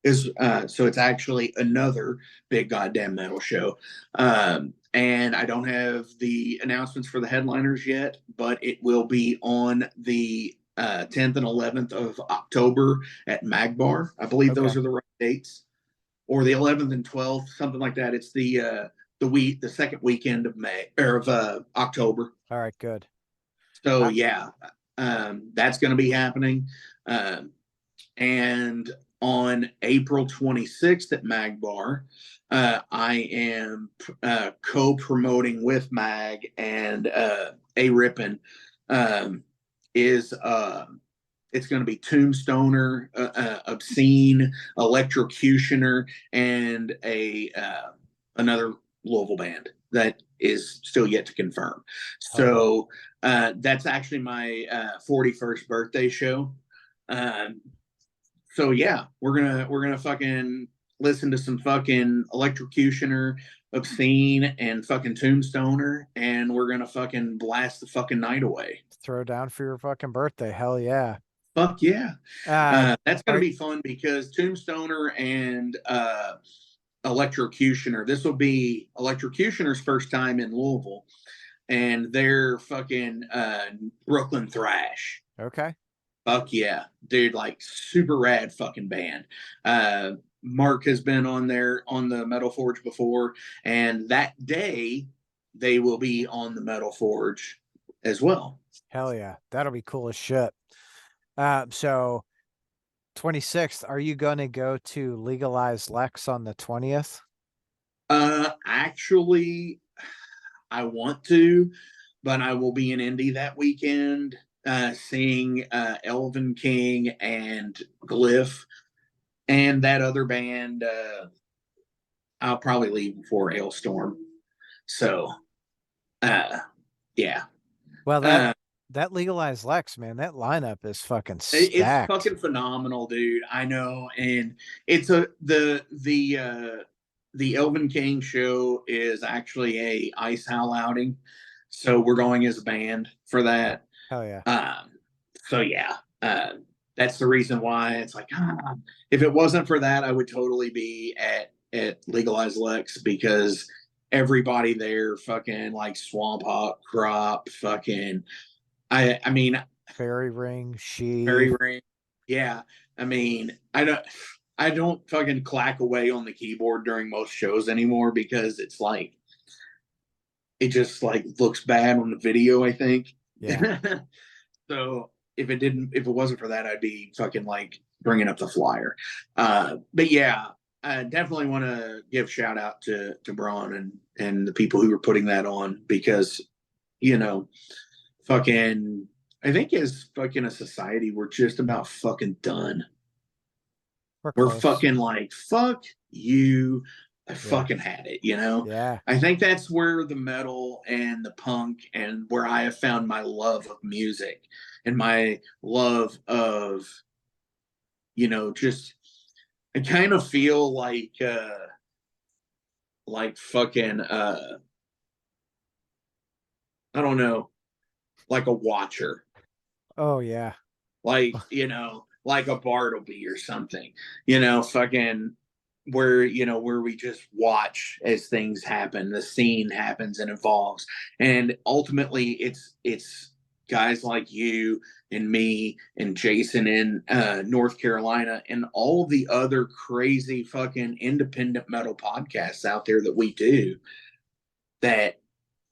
is so it's actually another big goddamn metal show. And I don't have the announcements for the headliners yet, but it will be on the 10th and 11th of October at Magbar. I believe Okay. those are the right dates, or the 11th and 12th, something like that. It's the second weekend of May or of October. All right, good. So yeah, that's going to be happening. Um, and on April 26th at Magbar, I am co-promoting with Mag and A Rippin. Is It's going to be Tombstoner, Obscene, Electrocutioner, and a another Louisville band that is still yet to confirm. So that's actually my 41st birthday show. So yeah, we're gonna fucking listen to some fucking Electrocutioner, Obscene, and fucking Tombstoner, and we're gonna fucking blast the fucking night away. Throw down for your fucking birthday. Hell yeah. Fuck yeah. Uh, That's all gonna right. be fun because Tombstoner and Electrocutioner. This will be Electrocutioner's first time in Louisville, and they're fucking Brooklyn thrash. Okay. Fuck yeah, dude! Like super rad fucking band. Mark has been on the Metal Forge before, and that day they will be on the Metal Forge as well. Hell yeah. That'll be cool as shit. So 26th, are you going to go to Legalize Lex on the 20th? Actually, I want to, but I will be in Indy that weekend, seeing Elven King and Glyph, and that other band. I'll probably leave before Hailstorm. So, yeah. Well, Uh, that Legalize Lex, man, that lineup is fucking it's stacked. fucking phenomenal, dude. I know, and it's the Elven King show is actually a Ice Howl outing, so we're going as a band for that. Hell yeah. So yeah, that's the reason why it's like, if it wasn't for that, I would totally be at Legalized Lex because everybody there fucking like Swamp Hawk, Crop, fucking. I mean, Fairy Ring, Fairy Sheath. Ring. Yeah, I mean, I don't fucking clack away on the keyboard during most shows anymore because it's like it just like looks bad on the video, I think. Yeah. So if it wasn't for that, I'd be fucking like bringing up the flyer. But yeah, I definitely want to give shout out to Braun and the people who were putting that on because you know, fucking. I think as fucking a society, we're just about fucking done. We're We're close. fucking like fuck you. I Yeah. fucking had it, you know. Yeah. I think that's where the metal and the punk and where I have found my love of music and my love of just I kind of feel like fucking I don't know, like a watcher, Oh yeah. like like a Bartleby or something, fucking where we just watch as things happen, the scene happens and evolves, and ultimately it's guys like you and me and Jason in North Carolina and all the other crazy fucking independent metal podcasts out there that we do that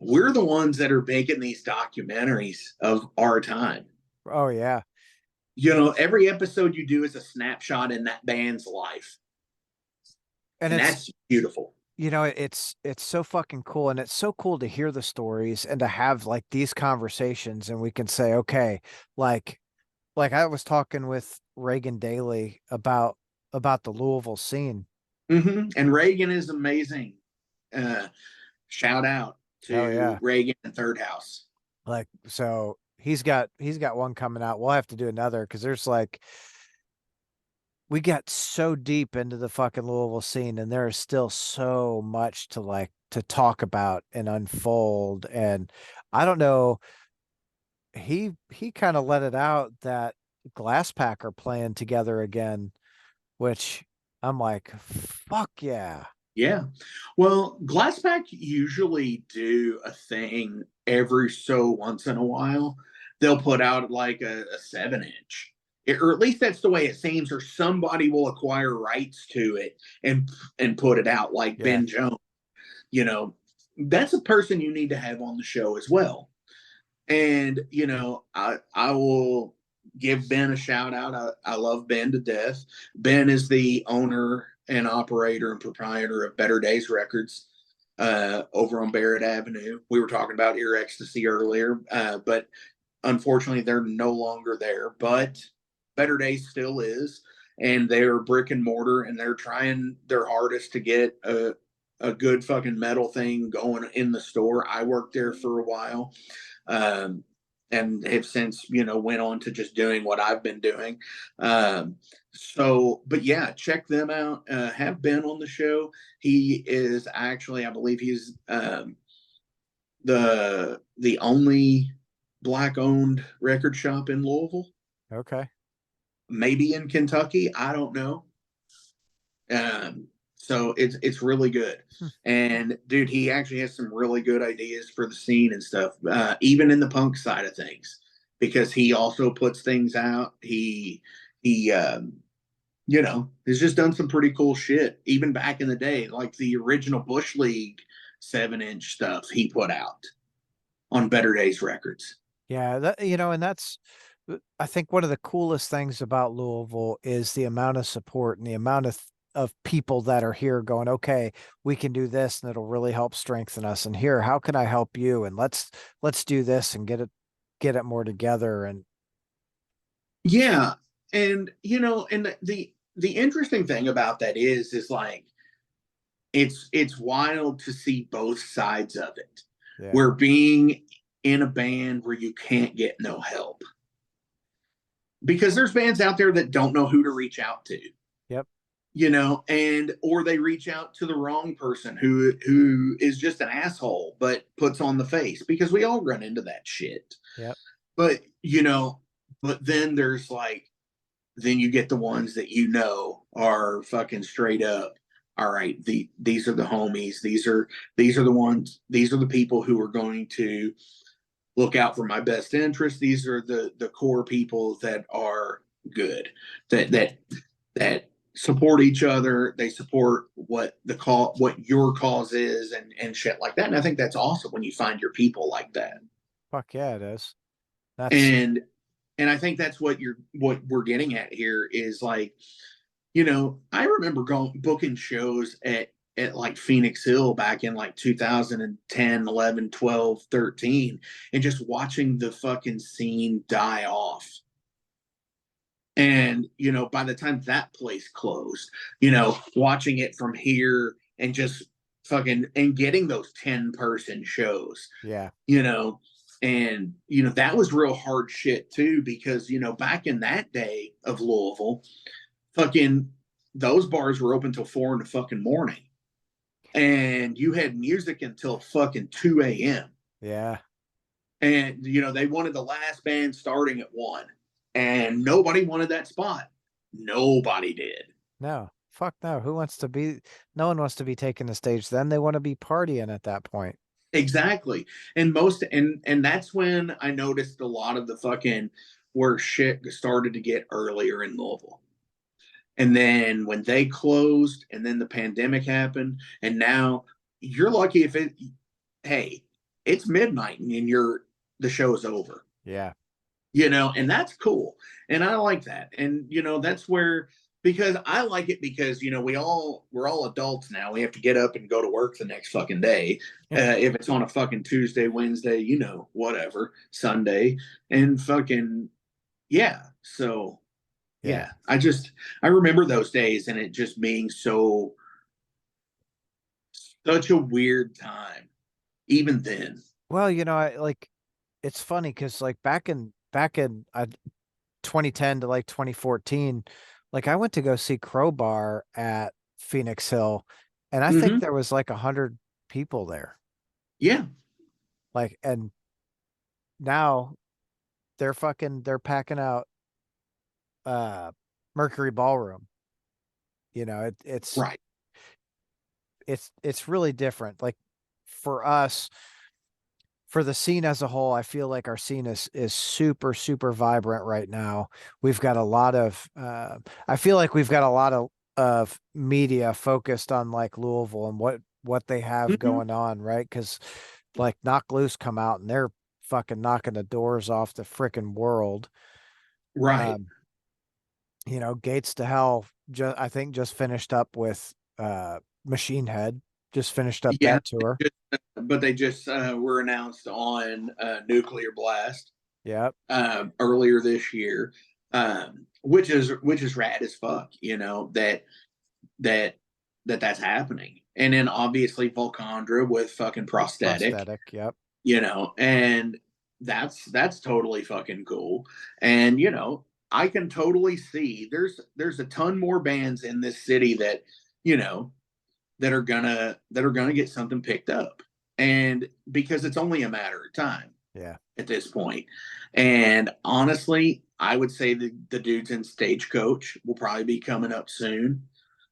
we're the ones that are making these documentaries of our time. Oh yeah. Every episode you do is a snapshot in that band's life. And And it's, that's beautiful. it's so fucking cool, and it's so cool to hear the stories and to have like these conversations, and we can say, okay, like I was talking with Reagan Daly about the Louisville scene. And Reagan is amazing. Uh, Shout out Oh to yeah. Reagan and Third House. Like, so he's got one coming out. We'll have to do another because there's like we got so deep into the fucking Louisville scene, and there is still so much to like to talk about and unfold. And I don't know, he kind of let it out that Glasspack are playing together again, which I'm like, fuck yeah. Yeah. Well, Glassback usually do a thing every so once in a while. They'll put out like a 7 inch. Or at least that's the way it seems, or somebody will acquire rights to it and put it out like Yeah. Ben Jones. You know, that's a person you need to have on the show as well. And I will give Ben a shout out. I love Ben to death. Ben is the owner and operator and proprietor of Better Days Records over on Barrett Avenue. We were talking about Ear Ecstasy earlier, but unfortunately they're no longer there. But Better Days still is, and they're brick and mortar, and they're trying their hardest to get a good fucking metal thing going in the store. I worked there for a while, um, and have since went on to just doing what I've been doing. But yeah, check them out. Have Ben on the show. He is actually, I believe, he's the only black owned record shop in Louisville. Okay. Maybe in Kentucky, I don't know. So it's really good. Hmm. And dude, he actually has some really good ideas for the scene and stuff, even in the punk side of things, because he also puts things out. He has just done some pretty cool shit, even back in the day, like the original Bush League 7 inch stuff he put out on Better Days Records. Yeah, and that's I think one of the coolest things about Louisville is the amount of support and the amount of people that are here going, okay, we can do this and it'll really help strengthen us. And here, how can I help you? And let's do this and get it more together. And Yeah, and the interesting thing about that is like it's wild to see both sides of it. yeah, Where being in a band where you can't get no help, because there's bands out there that don't know who to reach out to, yep, and or they reach out to the wrong person who is just an asshole but puts on the face, because we all run into that shit. yep, But but then there's like, then you get the ones that are fucking straight up. All right, these are the homies. These are the people who are going to look out for my best interest. These are the core people that are good, that support each other. They support what your cause is, and shit like that. And I think that's awesome when you find your people like that. fuck yeah, it is. That's And I think that's what we're getting at here is like, I remember going booking shows at like Phoenix Hill back in like 2010, 11, 12, 13, and just watching the fucking scene die off. And, by the time that place closed, watching it from here and just fucking and getting those 10-person shows, yeah, you know, and, that was real hard shit too, because, back in that day of Louisville, fucking those bars were open till 4 in the fucking morning. And you had music until fucking 2 a.m. yeah. And, they wanted the last band starting at 1. And nobody wanted that spot. Nobody did. No, fuck no. No one wants to be taking the stage then. They want to be partying at that point. Exactly. And that's when I noticed a lot of the fucking where shit started to get earlier in Louisville. And then when they closed, and then the pandemic happened, and now you're lucky if hey, it's midnight and the show is over. Yeah. And that's cool. And I like that. And that's where, because I like it because we're all adults now. We have to get up and go to work the next fucking day. If it's on a fucking Tuesday, Wednesday, whatever, Sunday, and fucking yeah. So Yeah. yeah, I remember those days and it just being such a weird time even then. Well, I like it's funny because like back in 2010 to like 2014, like I went to go see Crowbar at Phoenix Hill, and I think Mm-hmm. there was like 100 people there. Yeah. Like, and now they're packing out uh Mercury Ballroom. You know, Right. it's really different. Like for us, for the scene as a whole, I feel like our scene is super, super vibrant right now. We've got a lot of I feel like we've got a lot of media focused on like Louisville and what they have Mm-hmm. going on, right? Because like Knock Loose come out and they're fucking knocking the doors off the freaking world. Right. Um, Gates to Hell I think just finished up with Machine Head, just finished up Yeah. that tour. But they just were announced on Nuclear Blast Yep. earlier this year, which is rad as fuck. That that's happening, and then obviously Volcandra with fucking Prosthetic. Prosthetic. Yep. And that's totally fucking cool. And I can totally see there's a ton more bands in this city that you know that are gonna get something picked up, and because it's only a matter of time Yeah. at this point. And honestly, I would say the dudes in Stagecoach will probably be coming up soon,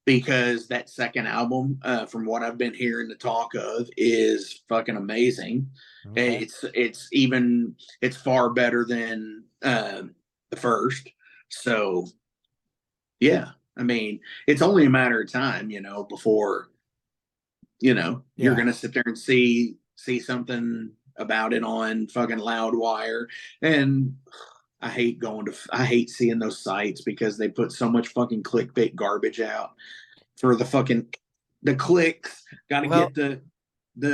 because that second album, from what I've been hearing the talk of, is fucking amazing. Okay. It's far better than the first. So yeah, I mean, it's only a matter of time, before you're Yeah. gonna sit there and see something about it on fucking Loudwire. And I hate seeing those sites because they put so much fucking clickbait garbage out for the clicks. Got to Well, get the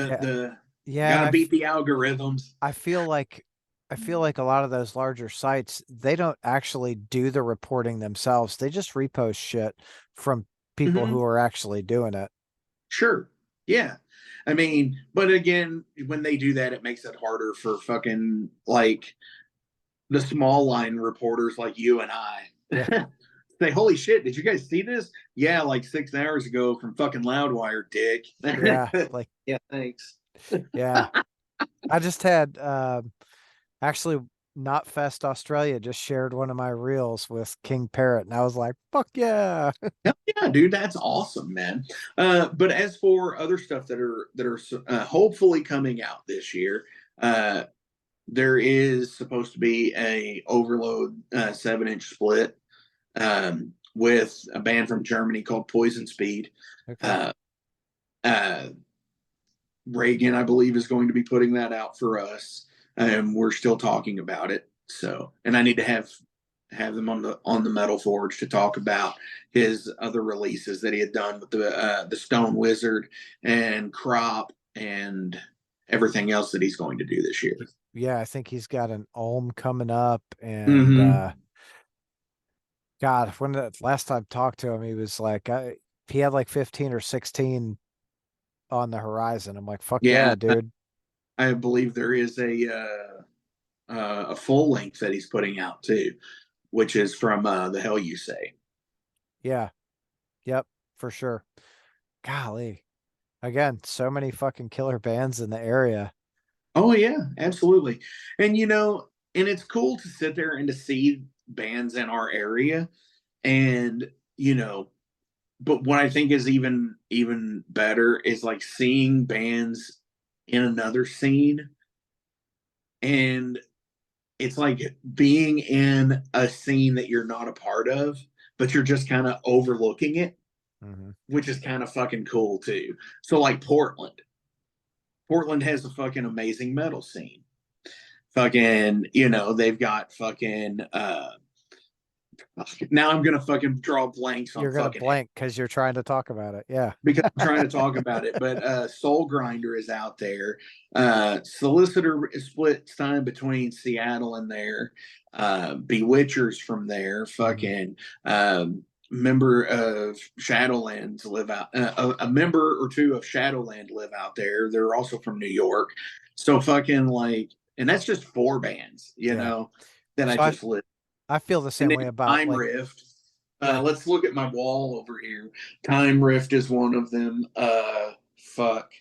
yeah. the Yeah, and got to beat the algorithms. I feel like a lot of those larger sites, they don't actually do the reporting themselves. They just repost shit from people Mm-hmm. who are actually doing it. Sure. Yeah. I mean, but again, when they do that, it makes it harder for fucking like the small line reporters like you and Yeah. I. Say, holy shit, did you guys see this? Yeah, like 6 hours ago from fucking Loudwire, dick. Yeah, like Yeah, thanks. yeah. I just had actually Not Fest Australia just shared one of my reels with King Parrot and I was like, "Fuck yeah." Hell yeah, dude, that's awesome, man. But as for other stuff that are hopefully coming out this year, uh, there is supposed to be a Overload 7-inch split with a band from Germany called Poison Speed. Okay. Uh, uh, Reagan, I believe, is going to be putting that out for us, and we're still talking about it. So, and I need to have them on the Metal Forge to talk about his other releases that he had done with the Stone Wizard and Crop and everything else that he's going to do this year. Yeah, I think he's got an Ulm coming up and Mm-hmm. God, when the last time I talked to him, he was like, he had like 15 or 16 on the horizon. I'm like, fuck yeah, Yeah, dude. I believe there is a full length that he's putting out too, which is from the Hell You Say. Yeah. Yep, for sure. Golly. Again, so many fucking killer bands in the area. Oh yeah, absolutely. And and it's cool to sit there and to see bands in our area, and but what I think is even better is like seeing bands in another scene, and it's like being in a scene that you're not a part of, but you're just kind of overlooking it, Hmm. which is kind of fucking cool too. So like Portland, Portland has a fucking amazing metal scene. Fucking, you know, they've got fucking now I'm gonna fucking draw blanks on You're gonna fucking blank because you're trying to talk about it. Yeah. because I'm trying to talk about it. But Soul Grinder is out there. Solicitor splits time between Seattle and there. Bewitchers from there. Fucking member of Shadowlands live out. A member or two of Shadowland live out there. They're also from New York. So fucking like, and that's just 4 bands, you Yeah. know, that I So just lit. I feel the And same then way about Time like Rift. like Let's look at my wall over here. Time Rift is one of them. Fuck.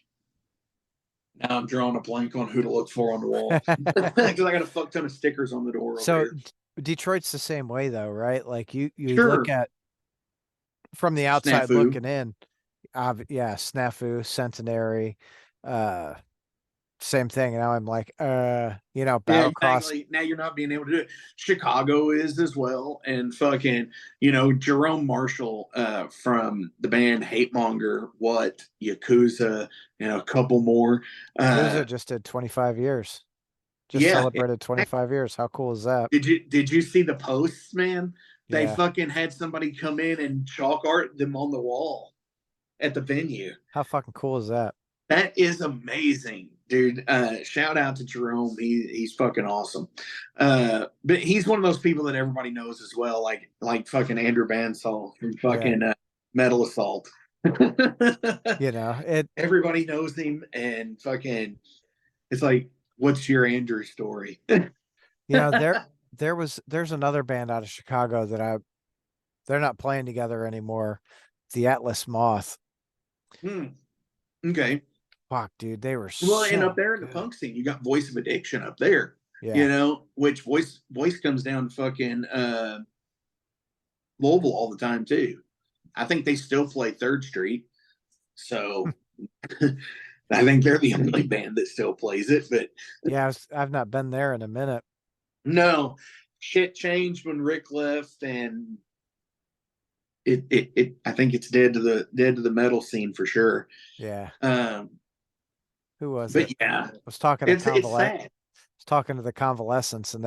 Now I'm drawing a blank on who to look for on the wall because I got a fuck ton of stickers on the door over so here. Detroit's the same way though, right? Like you look Sure, at from the outside snafu. looking in, yeah, Snafu, Centenary, uh same thing. And now I'm like, Yeah, Battlecross. exactly. Now you're not being able to do it. Chicago is as well, and fucking, you know, Jerome Marshall from the band Hate Monger, what Yakuza, and a couple more. Yakuza Uh, just did 25 years. Just yeah, celebrated 25 years. How cool is that? did you see the posts, man? They Yeah. fucking had somebody come in and chalk art them on the wall at the venue. How fucking cool is that? That is amazing, dude. Shout out to Jerome. He's fucking awesome. But he's one of those people that everybody knows as well, like fucking Andrew Bansall from Yeah. fucking Metal Assault. It, Everybody knows him, and fucking, it's like, what's your Andrew story? there's another band out of Chicago they're not playing together anymore. The Atlas Moth. Okay. Fuck, dude, they were Well, and up so there in the good. punk scene, you got Voice of Addiction up there. Yeah. You know, which voice comes down fucking Louisville all the time too. I think they still play Third Street, so I think they're the only band that still plays it. But Yeah, I've not been there in a minute. no, shit changed when Rick left, and it I think it's dead to the metal scene for sure. Yeah. Um, Who was but it? yeah, I was talking to it's sad. talking to the Convalescents, and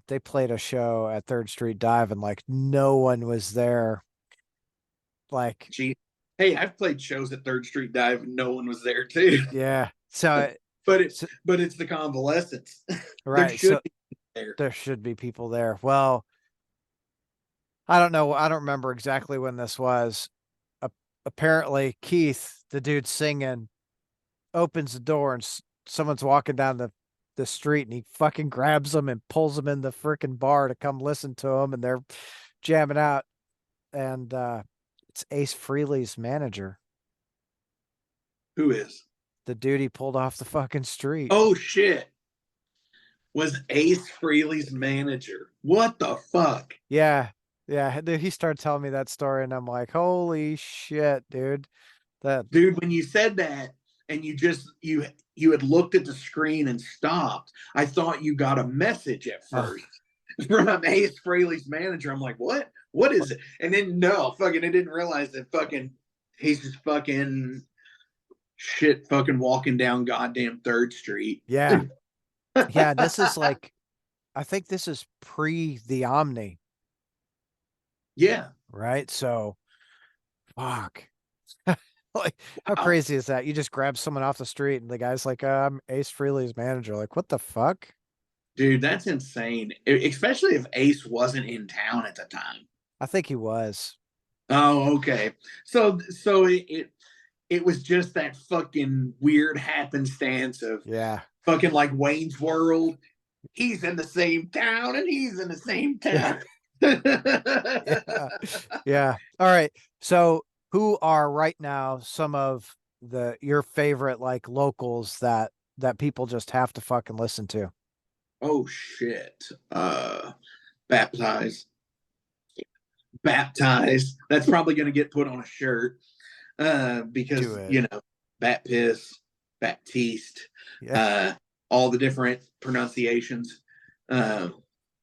they played a show at Third Street Dive, and like no one was there. Like, Gee, hey, I've played shows at Third Street Dive, and no one was there too. yeah. So, but so but it's the convalescents. There right. should So be there. there should be people there. Well, I don't know. I don't remember exactly when this was. A Apparently, Keith, the dude singing, opens the door and someone's walking down the street, and he fucking grabs them and pulls them in the freaking bar to come listen to him, and they're jamming out. And it's Ace Frehley's manager, Who is? the dude he pulled off the fucking street. Oh shit! Was Ace Frehley's manager? What the fuck, Yeah. Yeah. He started telling me that story, and I'm like, holy shit, dude. That, dude? When you said that, and you had looked at the screen and stopped, I thought you got a message at oh, first from Ace Frehley's manager. I'm like, what? What is it? And then no, fucking, I didn't realize that fucking he's just fucking shit, fucking walking down goddamn Third Street. yeah. Yeah. This is like, I think this is pre the Omni, Yeah. right? So, fuck. Like, how Wow. crazy is that? You just grab someone off the street, and the guy's like, I'm Ace Frehley's manager. Like, what the fuck? Dude, that's insane. Especially if Ace wasn't in town at the time. I think he was. Oh, okay. So it was just that fucking weird happenstance of Yeah. fucking like Wayne's World. He's in the same town and he's in the same Yeah. town. Yeah. Yeah. All right. So, who are right now some of your favorite like locals that people just have to fucking listen to? Oh shit. Baptized. Baptized. That's probably gonna get put on a shirt. Do Because it. you know, Bat Piss, Baptiste, Yeah. uh, all the different pronunciations uh,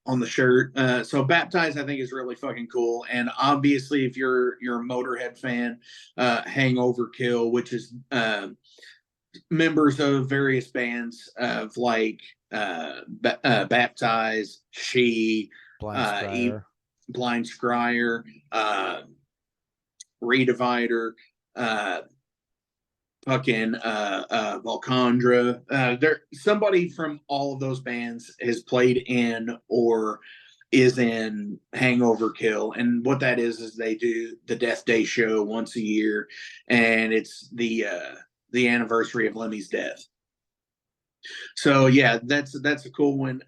on the shirt. So Baptized, I think, is really fucking cool. And obviously, if you're a Motorhead fan, Hangover Kill, which is members of various bands of like Baptize, She, Blind Scryer. Blind Scryer, uh, Redivider, uh, fucking Volcandra. There, somebody from all of those bands has played in or is in Hangover Kill, and what that is they do the Death Day show once a year, and it's the anniversary of Lemmy's death. So yeah, that's a cool one.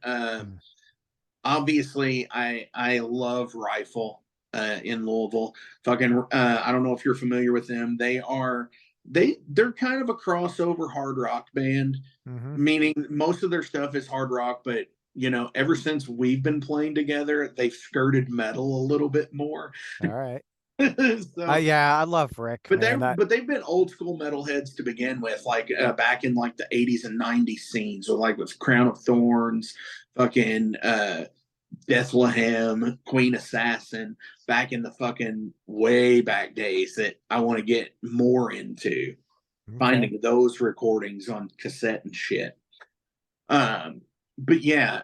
Obviously, I love Rifle in Louisville. Fucking, I don't know if you're familiar with them. They're kind of a crossover hard rock band, meaning most of their stuff is hard rock, but you know, ever since we've been playing together, they've skirted metal a little bit more. All right. So, Yeah, I love Rick, but man. they've been old school metalheads to begin with, like back in like the 80s and 90s scenes. So like with Crown of Thorns, fucking Bethlehem, Queen Assassin, back in the fucking way back days that I want to get more into. Okay. Finding those recordings on cassette and shit. But yeah,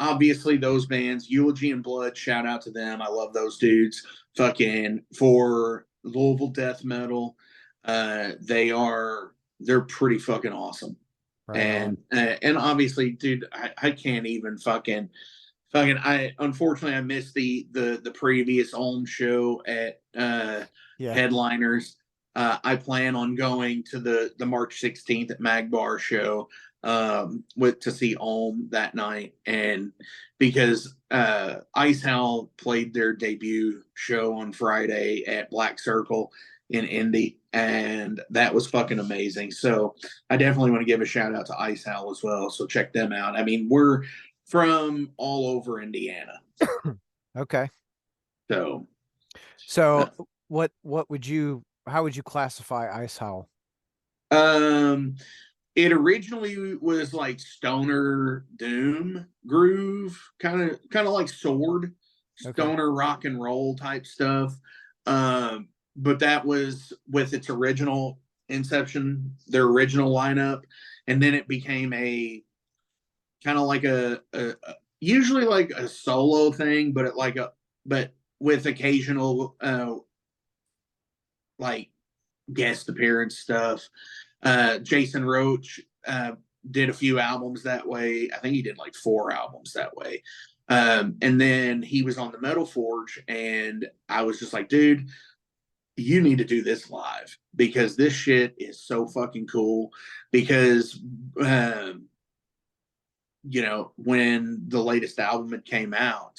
obviously those bands, Eulogy and Blood, shout out to them. I love those dudes. Fucking for Louisville death metal, they're pretty fucking awesome. Right And obviously, dude, I can't even fucking I unfortunately I missed the previous Ulm show at Headliners. I plan on going to the March 16th at Magbar show with to see Ulm that night, and because Ice Howl played their debut show on Friday at Black Circle in Indy, and that was fucking amazing. So I definitely want to give a shout out to Ice Howl as well. So check them out. I mean, we're from all over Indiana. Okay. So what would you how would you classify Ice Howl? It originally was like stoner doom groove, kind of like Sword, stoner rock and roll type stuff. But that was with its original inception, their original lineup, and then it became a kind of like a usually like a solo thing, but with occasional like guest appearance stuff. Jason Roach did a few albums that way. I think he did like 4 albums that way. And then he was on the Metal Forge, and I was just like, dude, you need to do this live because this shit is so fucking cool. Because, you know, when the latest album had came out,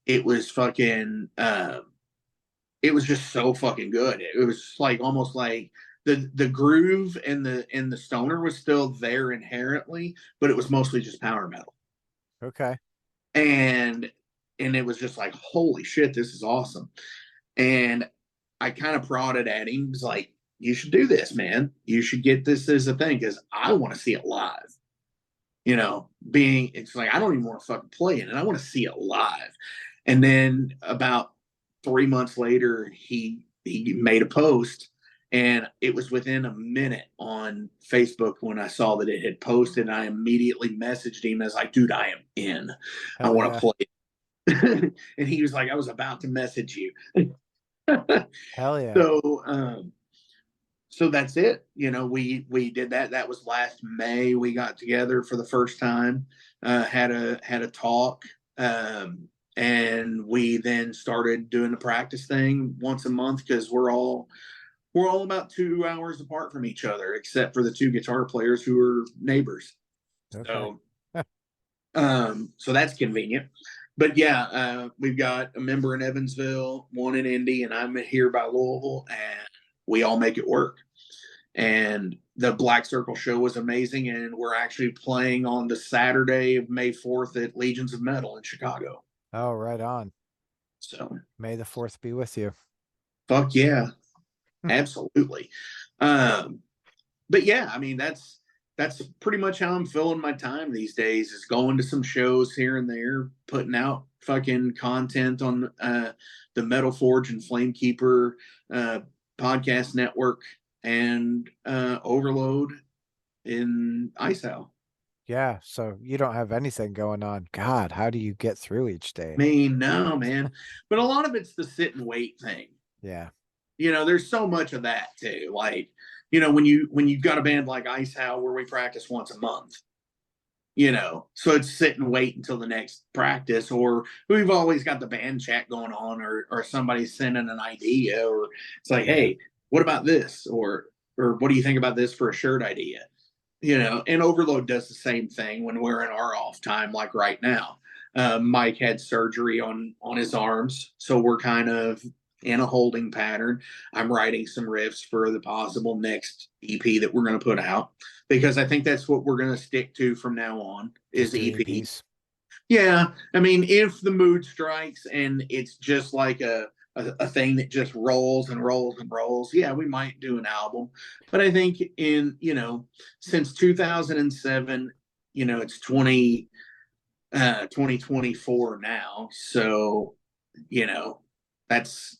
it was fucking, it was just so fucking good. It was like almost like the groove and the stoner was still there inherently, but it was mostly just power metal. Okay. And it was just like, holy shit, this is awesome. And I kind of prodded at him. He was like, you should do this, man. You should get this as a thing because I want to see it live. You know, it's like I don't even want to fucking play it, and I want to see it live. And then about 3 months later, he made a post, and it was within a minute on Facebook when I saw that it had posted. And I immediately messaged him as like, dude, I am in. I want to play. And he was like, I was about to message you. Hell yeah. So that's it. You know, we did that. That was last May. We got together for the first time, had a talk, and we then started doing the practice thing once a month because we're all about 2 hours apart from each other, except for the 2 guitar players who are neighbors. Okay. So that's convenient. But yeah, we've got a member in Evansville, one in Indy, and I'm here by Louisville, and we all make it work. And the Black Circle show was amazing, and we're actually playing on the Saturday of May 4th at Legions of Metal in Chicago. Oh, right on. So May the 4th be with you. Fuck yeah. Absolutely. But yeah, I mean, that's pretty much how I'm filling my time these days, is going to some shows here and there, putting out fucking content on the Metal Forge and Flamekeeper podcast network. and Overload in Ice Howl. Yeah, so you don't have anything going on. God, how do you get through each day? I mean, no, man. But a lot of it's the sit and wait thing. Yeah. There's so much of that too. Like, when you've got a band like Ice Howl where we practice once a month, so it's sit and wait until the next practice, or we've always got the band chat going on, or somebody's sending an idea, or it's like, Yeah. hey, what about this? Or what do you think about this for a shirt idea? And Overload does the same thing when we're in our off time, like right now. Mike had surgery on his arms, so we're kind of in a holding pattern. I'm writing some riffs for the possible next EP that we're going to put out, because I think that's what we're going to stick to from now on Just is do EP. EPs. Yeah, I mean, if the mood strikes and it's just like a thing that just rolls and rolls and rolls, yeah, we might do an album. But I think since 2007, it's 2024 now, so you know that's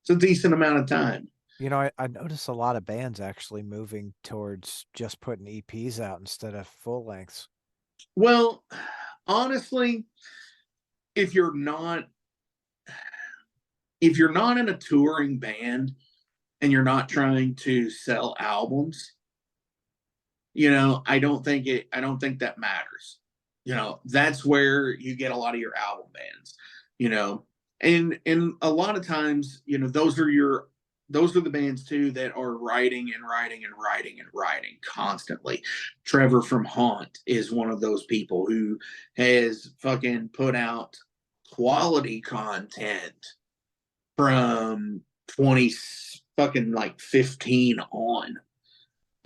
it's a decent amount of time. I notice a lot of bands actually moving towards just putting EPs out instead of full lengths. Well, honestly, if you're not if you're not in a touring band and you're not trying to sell albums, I don't think that matters. That's where you get a lot of your album bands, you know. And a lot of times, those are the bands too that are writing and writing and writing and writing constantly. Trevor from Haunt is one of those people who has fucking put out quality content from 20 fucking like 15 on,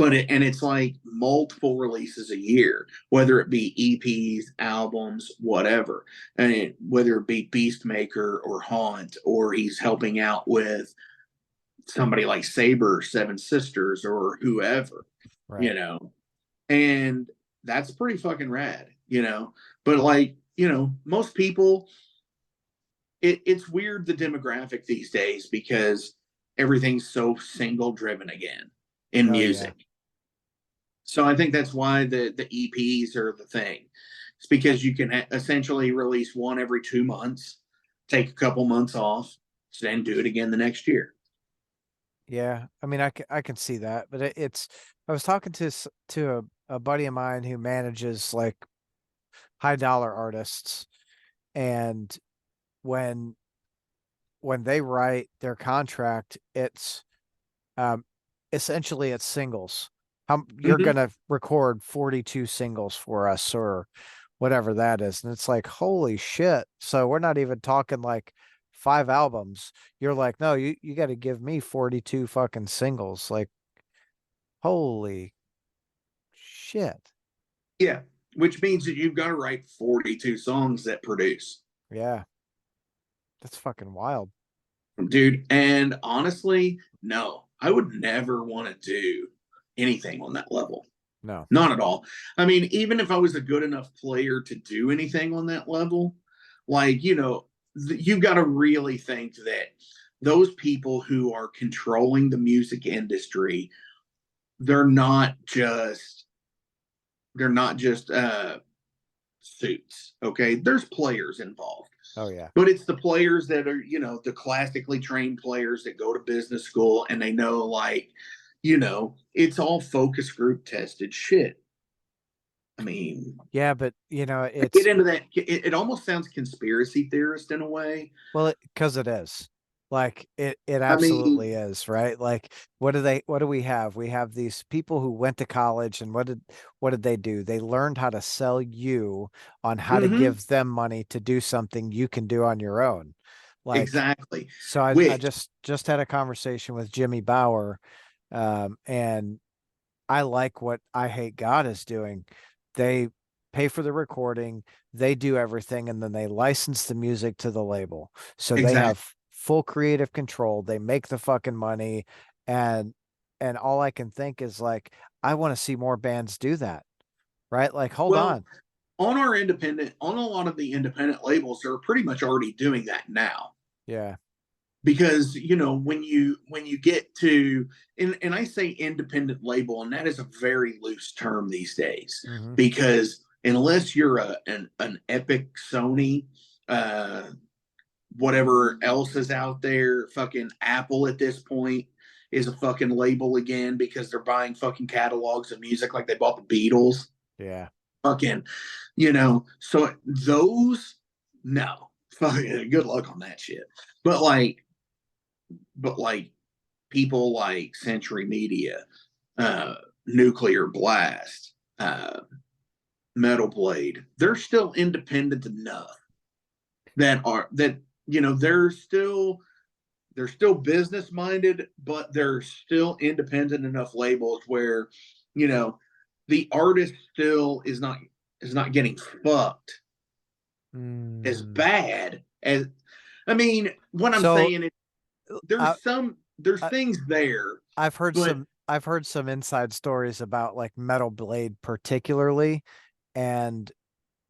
and it's like multiple releases a year, whether it be EPs, albums, whatever, and whether it be Beastmaker or Haunt, or he's helping out with somebody like Saber, Seven Sisters, or whoever, you Right. know, and that's pretty fucking rad. But like, most people, it's weird, the demographic these days, because everything's so single driven again in Oh yeah. music. So I think that's why the EPs are the thing. It's because you can essentially release one every 2 months, take a couple months off, then do it again the next year. Yeah. I mean, I can see that, but I was talking to a buddy of mine who manages like high dollar artists, and when when they write their contract, it's um essentially it's singles. You're Mm-hmm. gonna record 42 singles for us or whatever that is. And it's like, holy shit. So we're not even talking like 5 albums. You're like, no, you got to give me 42 fucking singles. Like, holy shit. Yeah, which means that you've got to write 42 songs that produce, Yeah, that's fucking wild. dude. And honestly, no, I would never want to do anything on that level. No. Not at all. I mean, even if I was a good enough player to do anything on that level, like, you've got to really think that those people who are controlling the music industry, they're not just they're not just suits. Okay, there's players involved, Oh yeah. but it's the players that are, the classically trained players that go to business school, and they know, like, it's all focus group tested shit. I mean, Yeah, but I get it's into that. It almost sounds conspiracy theorist in a way. well, because it is. Like it I mean, absolutely is, right? Like what do we have? We have these people who went to college, and what did they do? They learned how to sell you on how to mm-hmm, give them money to do something you can do on your own. Like, exactly. so I Which, just had a conversation with Jimmy Bauer, and I like what I Hate God is doing. They pay for the recording, they do everything, and then they license the music to the label. So they exactly. have full creative control. They make the fucking money, and all I can think is like, I want to see more bands do that, right? Like, hold Well, on. on a lot of the independent labels, they're pretty much already doing that now. Yeah. because when you get to, and I say independent label, and that is a very loose term these days, Mm-hmm. because unless you're an epic Sony, uh whatever else is out there, fucking Apple at this point is a fucking label again, because they're buying fucking catalogs of music like they bought the Beatles. Yeah. Fucking, so those, no, fucking good luck on that shit. But like, but like people like Century Media, uh, Nuclear Blast, Metal Blade, they're still independent enough that they're still business minded, but they're still independent enough labels where, you know, the artist still is not getting fucked as Mm. bad as, I mean, what I'm So saying is I, there's I things there, but I've heard some inside stories about like Metal Blade particularly, and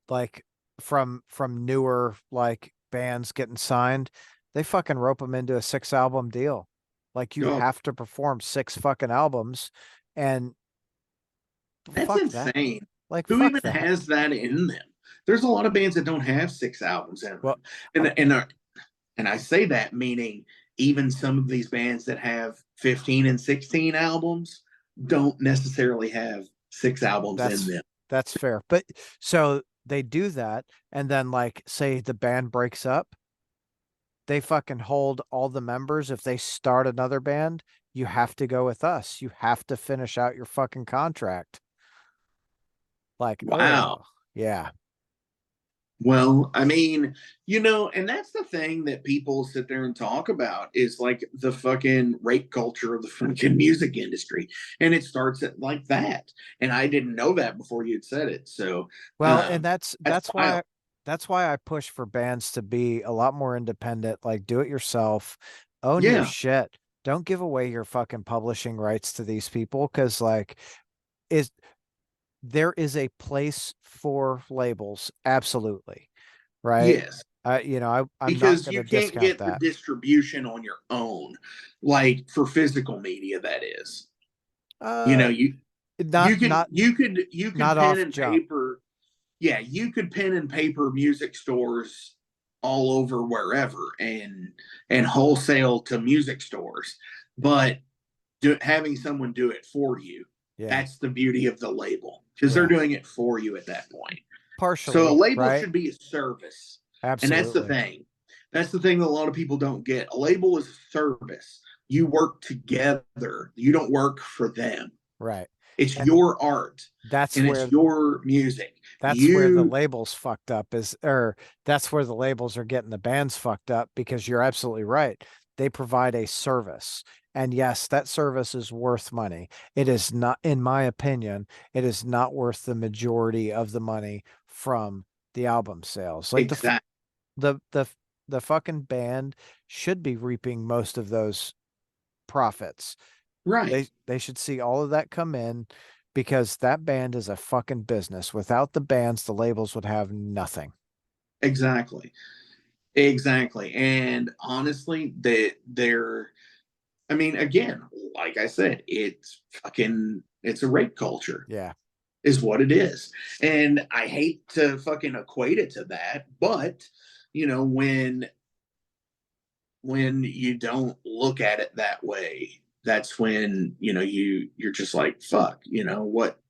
like from newer like bands getting signed, they fucking rope them into a 6 album deal. Like you oh, have to perform 6 fucking albums, and that's fuck that. insane. Like Who fuck even that. has that in them? There's a lot of bands that don't have 6 albums in Well, them, um, and I say that meaning even some of these bands that have 15 and 16 albums don't necessarily have 6 albums in that's them. that's fair. But so they do that, and then like say the band breaks up, they fucking hold all the members. If they start another band, you have to go with us. You have to finish out your fucking contract. Like, Wow. oh, yeah. Well, I mean, and that's the thing that people sit there and talk about is like the fucking rape culture of the fucking music industry. And it starts at like that. And I didn't know that before you'd said it. So Well, and that's wild. that's why I push for bands to be a lot more independent, like do it yourself, own your Yeah, shit. Don't give away your fucking publishing rights to these people, because like is there is a place for labels, absolutely, right? yes. I'm not Because going to you can't discount get the that. distribution on your own, like for physical media, that is. You Uh, know, you not you could not you could not pen off and jump. paper, yeah, you could pen and paper music stores all over wherever, and wholesale to music stores, but having someone do it for you, Yeah, that's the beauty of the label, because they're yeah, doing it for you at that point. So a partially, label right? should be a service. And that's the Absolutely. thing. That's the thing that a lot of people don't get. A label is a service. You work together. You don't work for them. Right. It's And your art that's and it's where your music. the You labels fucked up is, or that's where the labels are getting the bands fucked up, because you're absolutely right. They provide a service. And yes, that service is worth money. It is not, in my opinion, it is not worth the majority of the money from the album sales. Like exactly the the the fucking band should be reaping most of those profits. right. They should see all of that come in, because that band is a fucking business. Without the bands, the labels would have nothing. Exactly. Exactly. And honestly, they're I mean, again, like I said, it's a rape culture, Yeah. is what it is. And I hate to fucking equate it to that, but when you don't look at it that way, that's when you're just like, fuck,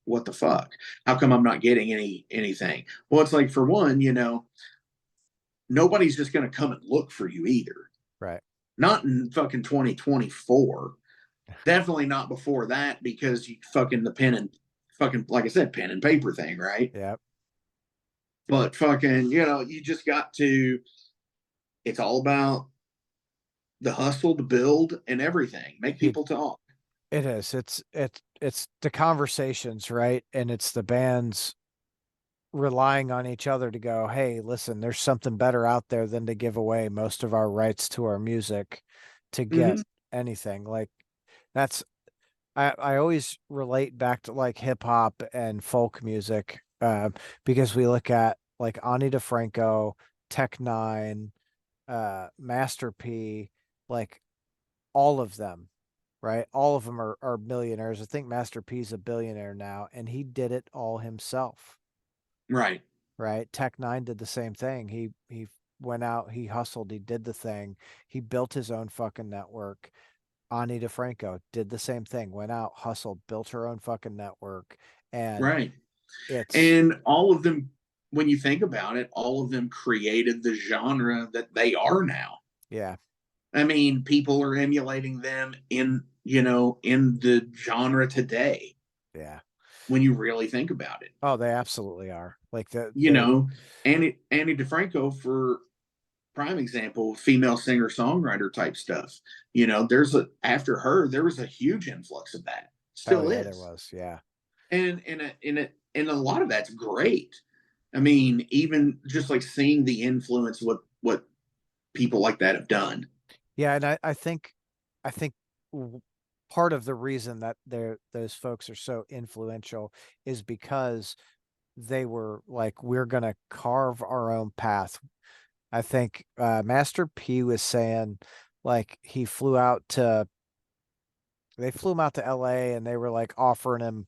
what the fuck? How come I'm not getting anything? Well, it's like, for one, nobody's just going to come and look for you either. Right. Not in fucking 2024. Definitely not before that, because you fucking the pen and fucking, like I said, pen and paper thing, right? Yeah. But fucking, you just got to, it's all about the hustle, the build, and everything. Make It people talk. it is. It's the conversations, right? And it's the bands relying on each other to go, hey, listen, there's something better out there than to give away most of our rights to our music to get Mm-hmm. anything. Like that's I always relate back to like hip hop and folk music, because we look at like Ani DeFranco, Tech Nine, Master P. like all of them, right? All of them are millionaires. I think Master P's a billionaire now, and he did it all himself, Right. right? Tech Nine did the same thing. He went out, he hustled, he did the thing, he built his own fucking network. Ani DeFranco did the same thing, went out, hustled, built her own fucking network, and Right. it's And all of them, when you think about it, all of them created the genre that they are now. yeah, I mean, people are emulating them in, you know, in the genre today yeah. when you really think about it. Oh, they absolutely are. Like You know, Annie DeFranco, for prime example, female singer songwriter type stuff. You know, after her, there was a huge influx of that. hell Still yeah, there is. was. Yeah. And a lot of that's great. I mean, even just like seeing the influence what people like that have done. Yeah, and I think part of the reason that those folks are so influential is because they were like, we're gonna carve our own path. I think Master P was saying like they flew him out to LA and they were like offering him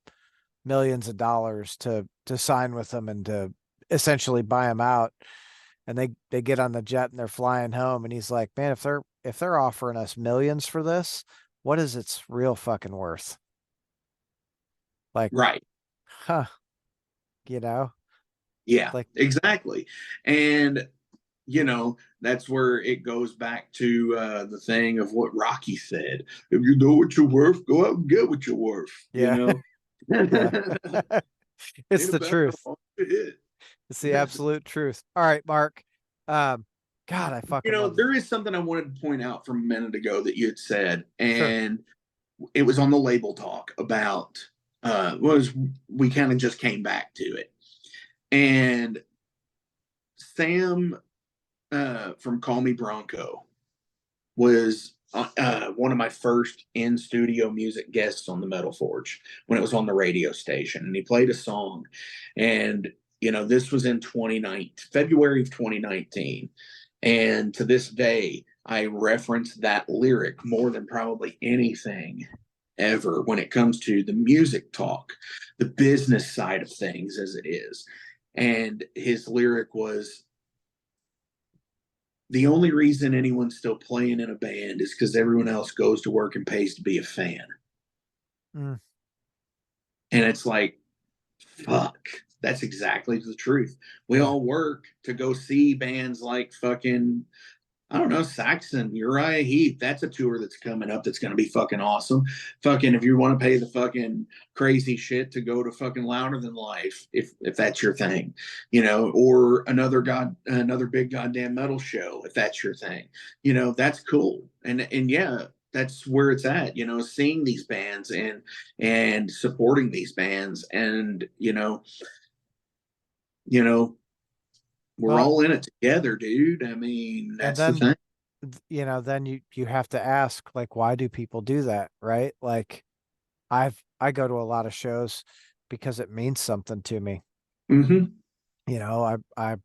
millions of dollars to sign with them and to essentially buy him out. And they get on the jet and they're flying home and he's like, man, if they're offering us millions for this, what is its real fucking worth? Like, Right. huh, you know, Yeah, like, exactly. And you know, that's where it goes back to the thing of what Rocky said. If you know what you're worth, go out and get what you're worth, you yeah, know. yeah. It's Ain't the about truth. how hard it It's the is. absolute truth. All right, Mark. Um, God, I You fucking know, love. there is something I wanted to point out from a minute ago that you had said, Sure. and it was on the label talk about was we kind of just came back to it. And Sam from Call Me Bronco was one of my first in studio music guests on the Metal Forge when it was on the radio station, and he played a song, and you know this was in 2019, February of 2019, and to this day I reference that lyric more than probably anything ever when it comes to the music talk, the business side of things as it is. And his lyric was, the only reason anyone's still playing in a band is because everyone else goes to work and pays to be a fan. Mm, And it's like, fuck, that's exactly the truth. We yeah. all work to go see bands like fucking, I don't know, Saxon, Uriah Heep. That's a tour that's coming up that's going to be fucking awesome. Fucking, if you want to pay the fucking crazy shit to go to fucking Louder Than Life, if that's your thing, you know, or another big goddamn metal show, if that's your thing, you know, that's cool. And yeah, that's where it's at, you know, seeing these bands and supporting these bands, and you know, we're Well, all in it together, dude. I mean, and that's the then thing. then you have to ask like, why do people do that, right? Like, I go to a lot of shows because it means something to me. Mm-hmm. I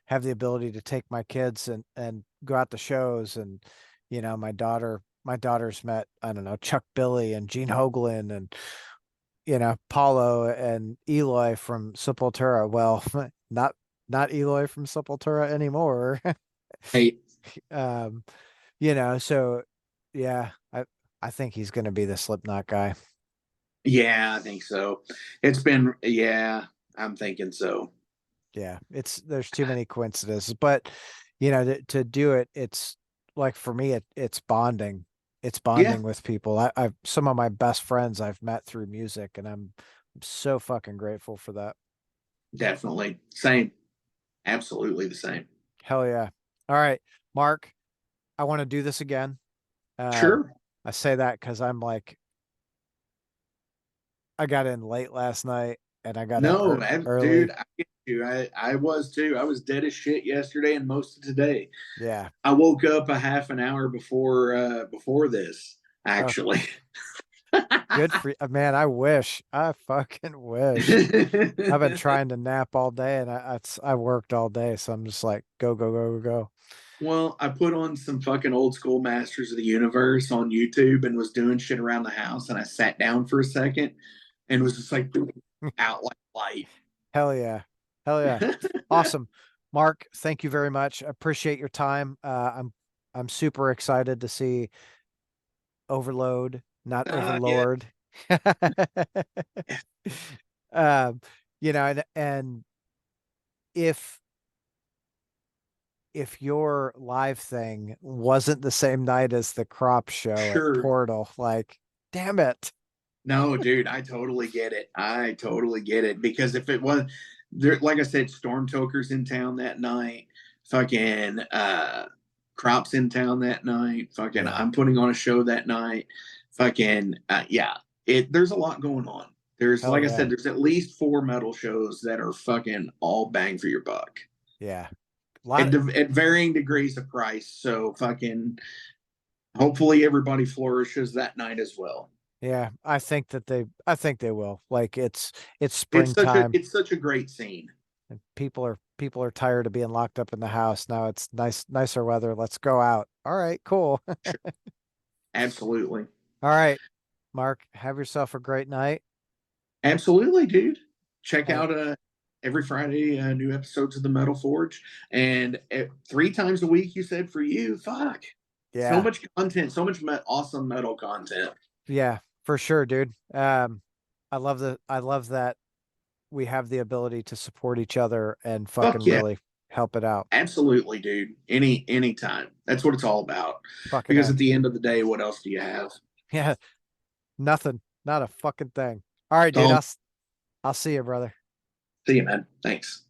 have the ability to take my kids and go out to shows and my daughter's met, I don't know, Chuck Billy and Gene Hoglan and Paulo and Eloy from Sepultura. Well, not Eloy from Sepultura anymore. Hey, um so yeah, I think he's going to be the Slipknot guy. yeah, I think so. It's been, yeah, I'm thinking so. Yeah, there's too many coincidences, but to do it, it's like for me, it's bonding. It's Yeah, bonding with people. I've some of my best friends I've met through music, and I'm so fucking grateful for that. definitely. Same. Absolutely the same. Hell yeah. All right, Mark, I want to do this again. Um, Sure. I say that because I'm like, I got in late last night and I got up No, dude, early. I get you. I was too. I was dead as shit yesterday and most of today. Yeah. I woke up a half an hour before this, Oh, actually. good for you. Man, I wish. I fucking wish. I've been trying to nap all day and I worked all day, so I'm just like go go go go go. Well, I put on some fucking old school Masters of the Universe on YouTube and was doing shit around the house. And I sat down for a second and was just like out like light. Hell yeah. Hell yeah. Awesome. Mark, thank you very much. Appreciate your time. I'm super excited to see Overload, not Yeah, Overlord. Um, and if your live thing wasn't the same night as the crop show at sure. Portal, like, damn it. No, dude, I totally get it. I totally get it because if it was there, like I said, Storm Toker's in town that night. Fucking Crops in town that night. Fucking Yeah. I'm putting on a show that night. Fucking yeah. There's a lot going on. There's Hell like I yeah. said, there's at least 4 metal shows that are fucking all bang for your buck. Yeah. At varying degrees of price. So fucking hopefully everybody flourishes that night as well. Yeah, I think they will. Like it's springtime It's such a great scene. and people are tired of being locked up in the house. Now it's nicer weather. Let's go out. All right, cool. Sure. Absolutely. All right, Mark, have yourself a great night. Absolutely, dude. Check And out every Friday new episodes of the Metal Forge and 3 times a week you said for you. Fuck. So yeah, much content, so much awesome metal content. yeah, for sure, dude. I love that we have the ability to support each other and Fuck fucking yeah. really help it out. Absolutely, dude. Anytime. That's what it's all about. Fucking Because A. at the end of the day, what else do you have? Yeah, nothing. Not a fucking thing. All right, dude. So I'll see you, brother. see you, man. Thanks.